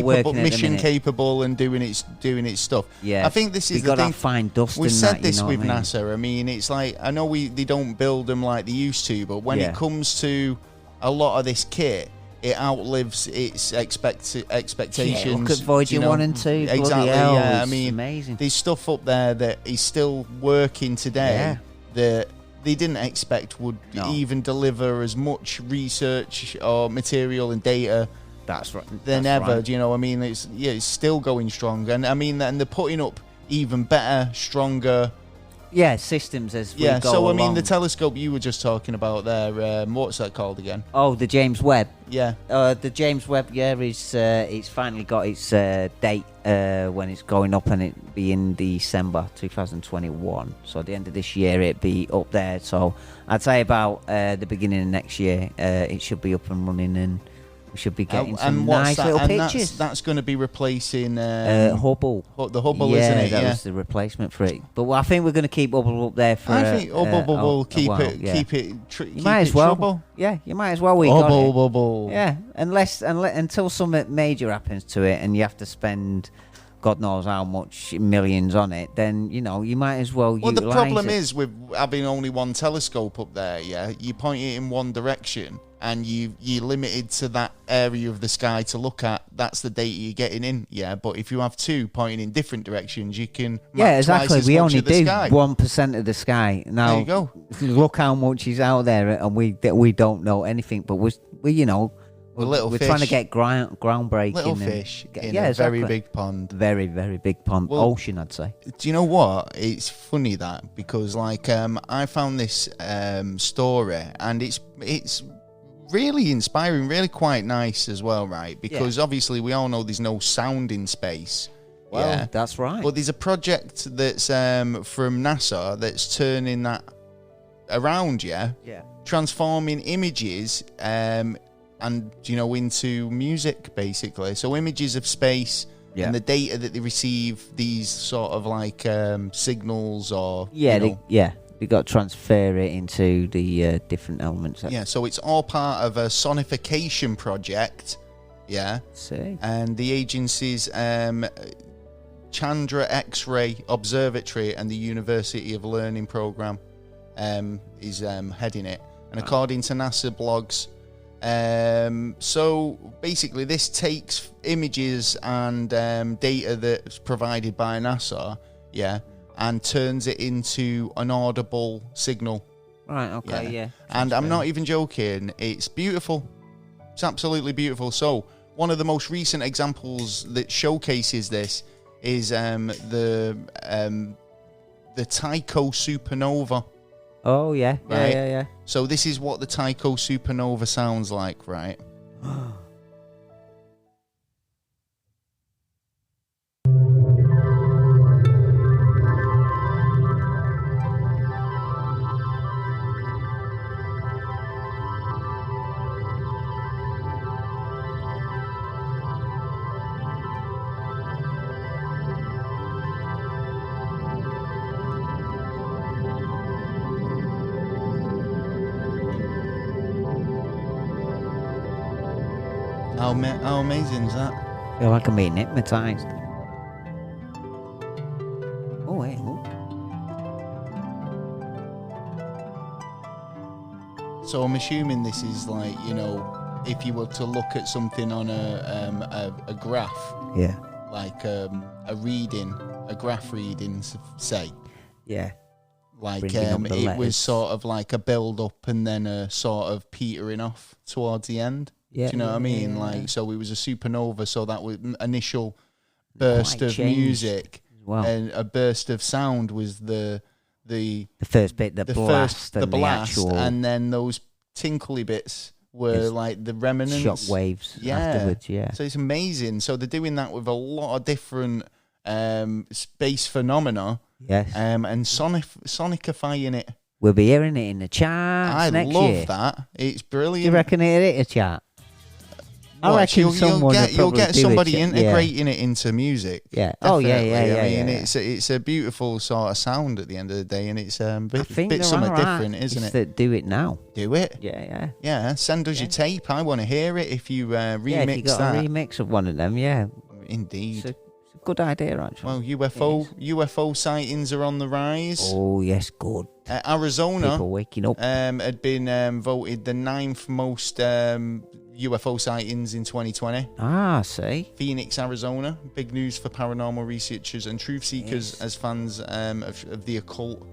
working, mission capable and doing its stuff? Yeah. I think this is the thing. Fine dust. We've said this with NASA. I mean, it's like, I know they don't build them like they used to, but when it comes to a lot of this kit, it outlives its expectations. Yeah, look at Voyager 1 and 2. Exactly, hell, yeah. I mean, amazing. There's stuff up there that is still working today that they didn't expect would even deliver as much research or material and data than ever. Right. Do you know what I mean? It's still going strong. And I mean, and they're putting up even better, stronger... Yeah, systems as we go so along. I mean, the telescope you were just talking about there, what's that called again? Oh, the James Webb. Yeah. The James Webb, it's finally got its date when it's going up, and it'll be in December 2021. So at the end of this year, it'll be up there. So I'd say about the beginning of next year, it should be up and running, and we should be getting some nice little pictures. That's going to be replacing Hubble. The Hubble, isn't it? That was the replacement for it. But I think we're going to keep Hubble up there for. I think Hubble will keep it. You might as well. Trouble. Yeah, you might as well. Hubble. Yeah, until something major happens to it, and you have to spend God knows how much millions on it, then you might as well. Well, the problem is with having only one telescope up there. Yeah, you point it in one direction, and you're limited to that area of the sky to look at. That's the data you're getting in. Yeah, but if you have two pointing in different directions, you can. Exactly. We only do sky. 1% of the sky. Now, there you go. Look how much is out there, and we don't know anything. But we're trying to get groundbreaking. Little fish in a very big pond. Very, very big pond. Well, ocean, I'd say. Do you know what? It's funny that because I found this story, and it's really inspiring, really quite nice as well, right? Because obviously we all know there's no sound in space. Well, that's right. But there's a project that's from NASA that's turning that around, transforming images and into music, basically. So images of space and the data that they receive, these sort of like signals or they got to transfer it into the different elements. So it's all part of a sonification project. See. And the agency's Chandra X-ray Observatory and the University of Learning program is heading it. And according to NASA blogs, so basically this takes images and data that's provided by NASA, and turns it into an audible signal. Right, okay, And I'm not even joking, it's beautiful. It's absolutely beautiful. So one of the most recent examples that showcases this is the Taiko Supernova. Oh, yeah. Right? Yeah. So this is what the Taiko Supernova sounds like, right? How amazing is that? I feel like I'm being hypnotised. Oh, wait. So I'm assuming this is like, if you were to look at something on a graph. Yeah. Like a graph reading, say. Yeah. Like it was sort of like a build up and then a sort of petering off towards the end. Yeah, do you know what I mean? Like, so it was a supernova, so that was initial burst of music, and a burst of sound was the first bit, the blast, and then those tinkly bits were like the remnants, shock waves afterwards. Yeah, so it's amazing. So they're doing that with a lot of different space phenomena, and sonicifying it. We'll be hearing it in the charts next year. I love that. It's brilliant. Do you reckon it'll hit a chart? I reckon you'll get somebody integrating it into music. Yeah. Definitely. I mean, it's a beautiful sort of sound at the end of the day, and it's a bit something different, isn't it? Do it now. Do it. Yeah. Send us your tape. I want to hear it. If you remix if you got that. a remix of one of them, Indeed. It's a good idea, actually. Well, UFO sightings are on the rise. Oh yes, good. Arizona, people waking up, had been voted the 9th most UFO sightings in 2020. Ah, I see. Phoenix, Arizona. Big news for paranormal researchers and truth seekers as fans of the occult.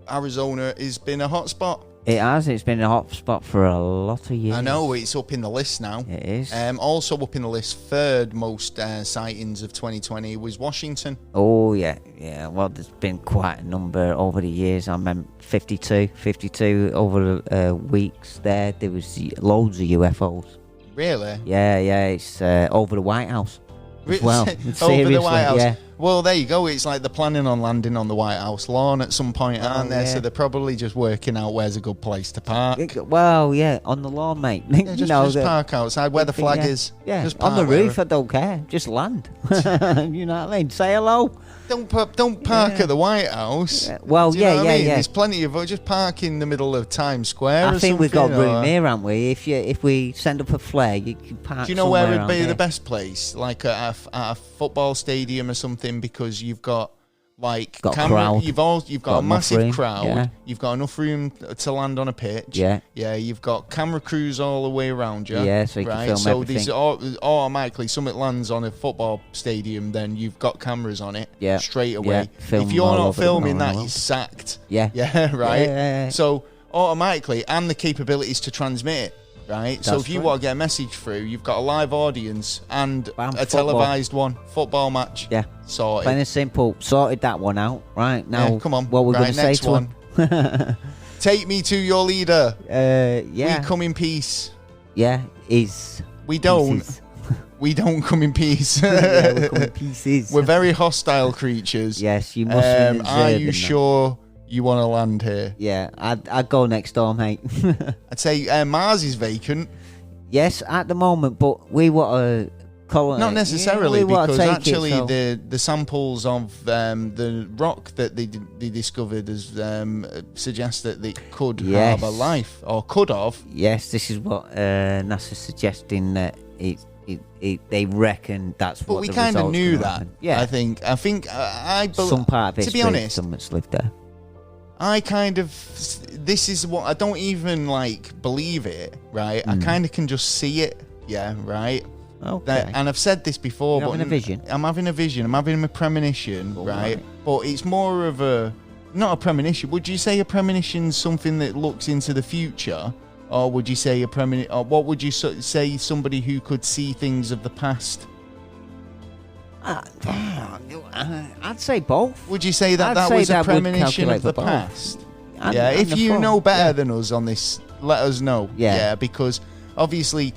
Arizona has been a hot spot. It has. It's been a hot spot for a lot of years. I know, it's up in the list now. It is. Also up in the list, third most sightings of 2020 was Washington. Oh, yeah. Yeah, well, there's been quite a number over the years. I remember 52 over weeks there. There was loads of UFOs. Really? Yeah, it's over the White House as well. Over the White House. Yeah. Well, there you go. It's like they're planning on landing on the White House lawn at some point, aren't they? Yeah. So they're probably just working out where's a good place to park. Well, yeah, on the lawn, mate. Yeah, just park outside where the flag is. Yeah, just on the roof, I don't care. Just land. You know what I mean? Say hello. Don't park at the White House. Well, yeah. There's plenty of just park in the middle of Times Square. I think we've got room here, haven't we? If we send up a flag, you can park. Do you know where would be the best place? Like at a football stadium or something, because you've got like camera. You've got a massive crowd. Yeah. You've got enough room to land on a pitch. Yeah. You've got camera crews all the way around you. Yeah, so you can film everything. So these automatically, something lands on a football stadium, then you've got cameras on it. Yeah. Straight away. Yeah. If you're not filming that, you're sacked. Yeah. Yeah. Right. Yeah. So automatically, and the capabilities to transmit it. Right, so if you want to get a message through, you've got a live audience and a televised one, football match. Yeah, sorted. Plain and simple. Sorted that one out. Right now, come on. What we're going to say to him? Take me to your leader. Yeah. We come in peace. Yeah, we don't. We don't come in peace. Yeah, we come in pieces. We're very hostile creatures. Yes, you must have been Are you sure you want to land here? Yeah, I'd go next door, mate. I'd say Mars is vacant. Yes, at the moment, but we want to colonize. Not necessarily, because actually the samples of the rock that they discovered suggest that they could have a life, or could have. Yes, this is what NASA's suggesting, that they reckon that's what. But we kind of knew that. Happen. Yeah, I think I believe. Some part of history, to be honest, someone's lived there. This is what I don't even believe it, right? I kind of can just see it, yeah, right? Okay. And I've said this before, You're having a vision. I'm having a vision. I'm having a premonition, right? But it's more of not a premonition. Would you say a premonition something that looks into the future, or would you say or what would you say somebody who could see things of the past? I'd say both. Would you say that was a premonition of the past? If you know better than us on this, let us know. Yeah, because obviously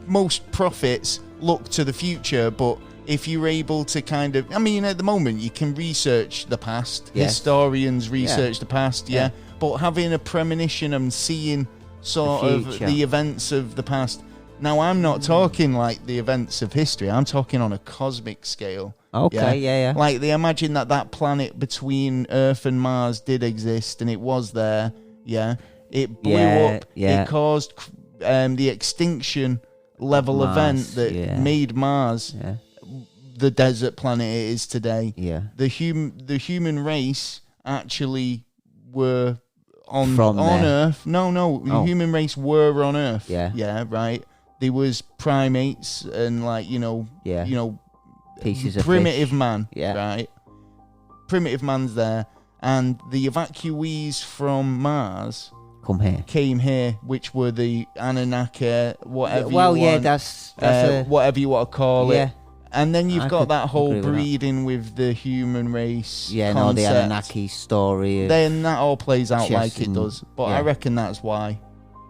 most prophets look to the future, but if you're able to at the moment you can research the past. Yes. Historians research the past, but having a premonition and seeing sort of the events of the past. Now, I'm not talking like the events of history. I'm talking on a cosmic scale. Okay, yeah. Like, they imagine that planet between Earth and Mars did exist, and it was there, yeah. It blew up. Yeah. It caused the extinction level event that made Mars the desert planet it is today. Yeah. The human race actually were on Earth. No. The human race were on Earth. Yeah, right. There was primates and pieces of primitive fish. Man, right? Primitive man's there, and the evacuees from Mars came here, which were the Anunnaki, whatever. That's whatever you want to call it. And then you've got that whole breeding with the human race. Yeah, concept. The Anunnaki story. Then that all plays out like it does, but I reckon that's why.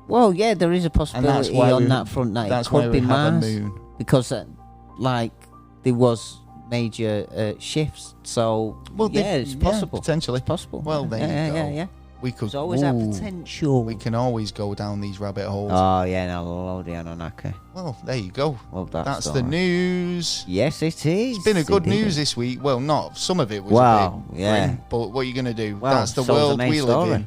Well, yeah, there is a possibility on that front that it could be Mars, because there was major shifts. So it's possible. Potentially, it's possible. Well, there you go. Yeah. We could. There's always that potential. We can always go down these rabbit holes. Oh yeah, no, the Anunnaki. Well, there you go. Well, that's the news. Yes, it is. It's been a good news this week. Well, not some of it was a bit grim, but what are you gonna do? That's the world we live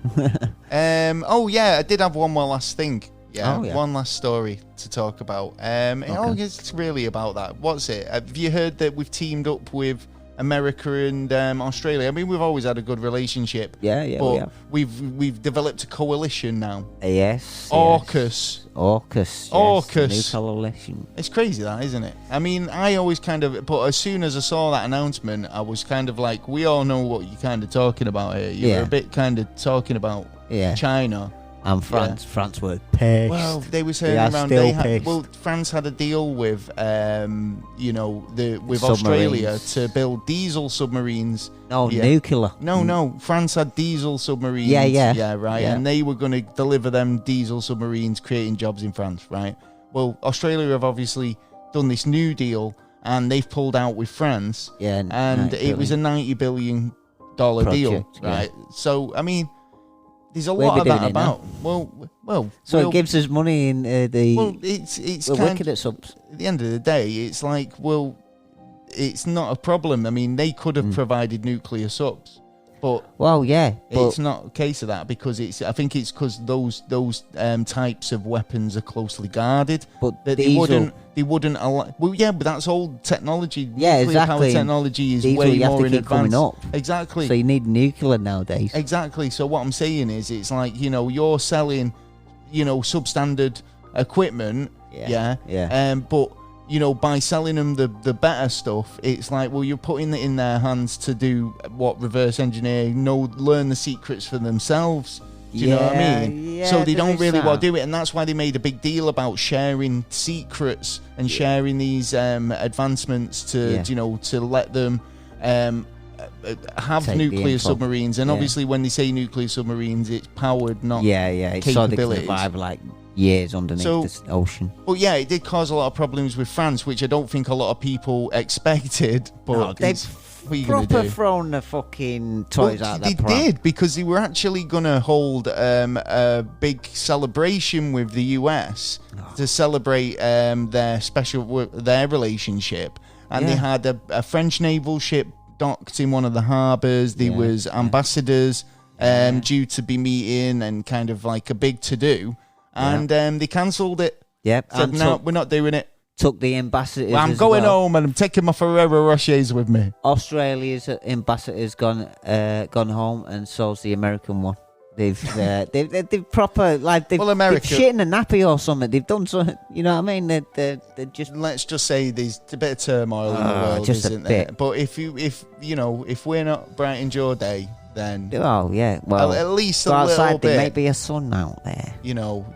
in. I did have one more last thing. One last story to talk about. It's really about that. What's it? Have you heard that we've teamed up with America and Australia. I mean, we've always had a good relationship. Yeah, but we've developed a coalition now. Yes. AUKUS. AUKUS. New coalition. It's crazy, that, isn't it? I mean, I always but as soon as I saw that announcement, I was kind of like, we all know what you're kind of talking about here. You're a bit kind of talking about China. And France. Yeah. France were pissed. Well, they were saying around. France had a deal with, with Australia to build diesel submarines. No, nuclear. No. France had diesel submarines. Yeah, right. Yeah. And they were going to deliver them diesel submarines, creating jobs in France, right? Well, Australia have obviously done this new deal, and they've pulled out with France. Yeah, and it was a $90 billion deal, right? Yeah. So, I mean. There's a lot of that about. Well. So it gives us money in the. Well, it's we're wicked at subs. At the end of the day, it's like, well, it's not a problem. I mean, they could have provided nuclear subs, but it's not a case of that because I think it's because those types of weapons are closely guarded. But that they wouldn't allow. Well, yeah, but that's old technology. Yeah, nuclear power technology is way more in advance. Exactly. So you need nuclear nowadays. Exactly. So what I'm saying is, it's like you're selling, substandard equipment. Yeah. But by selling them the better stuff, it's like, well, you're putting it in their hands to do what reverse engineering, learn the secrets for themselves. Do you know what I mean? Yeah, so they don't really want to do it, and that's why they made a big deal about sharing secrets and sharing these advancements to to let them have nuclear submarines. And obviously, when they say nuclear submarines, it's powered, not It's so they can survive like years underneath the ocean. Well, yeah, it did cause a lot of problems with France, which I don't think a lot of people expected. But they've proper thrown the fucking toys out there. They did, because they were actually going to hold a big celebration with the US to celebrate their relationship, and they had a French naval ship docked in one of the harbours. There was ambassadors due to be meeting, and kind of like a big to-do. And they cancelled it. Yep. Said, no, we're not doing it. Took the ambassadors. Well, I'm going home and I'm taking my Ferrero Rochers with me. Australia's ambassador's gone home, and so's the American one. They've proper they've shit in a nappy or something. They've done something. You know what I mean? They're just. Let's just say there's a bit of turmoil in the world, isn't there? But if we're not brightened your day, then at least a little bit. There may be a sun out there.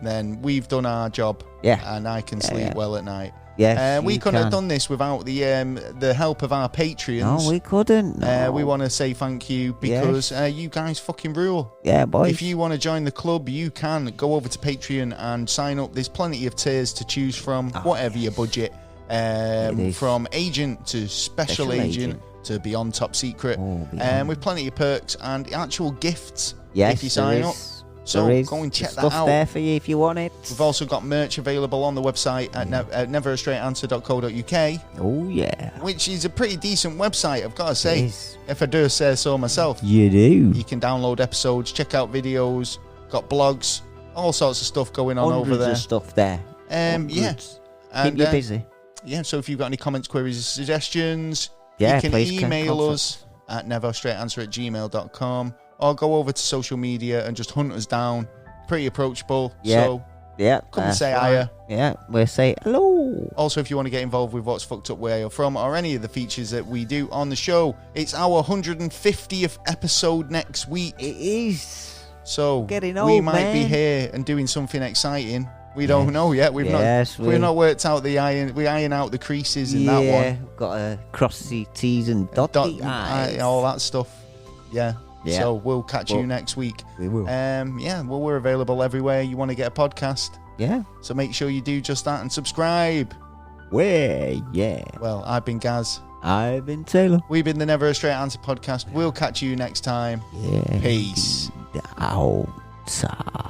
Then we've done our job. Yeah, and I can sleep well at night. Yes, we couldn't have done this without the help of our Patreons. No, we couldn't. No. We want to say thank you because you guys fucking rule. Yeah, boys. If you want to join the club, you can go over to Patreon and sign up. There's plenty of tiers to choose from, whatever your budget. From agent to special agent to beyond top secret. With plenty of perks and actual gifts if you sign up. So go and check that out. Stuff there for you if you want it. We've also got merch available on the website at neverastraightanswer.co.uk. Oh, yeah. Which is a pretty decent website, I've got to say. If I do say so myself. You do. You can download episodes, check out videos, got blogs, all sorts of stuff going on over there. Hundreds of stuff there. And keep you busy. Yeah, so if you've got any comments, queries, or suggestions, you can email us at neverastraightanswer@gmail.com. Or go over to social media and just hunt us down. Pretty approachable. So come and say hiya. Yeah, we'll say hello. Also, if you want to get involved with What's Fucked Up Where You're From or any of the features that we do on the show, it's our 150th episode next week. It is. So getting old, we might be here and doing something exciting. We don't know yet. We've not worked out we iron out the creases in that one. Yeah, got to cross the T's and dot the I's. All that stuff. Yeah. So we'll catch you next week. We will. We're available everywhere you want to get a podcast. Yeah. So make sure you do just that and subscribe. Well, I've been Gaz. I've been Taylor. We've been the Never a Straight Answer podcast. We'll catch you next time. Yeah. Peace. Outside.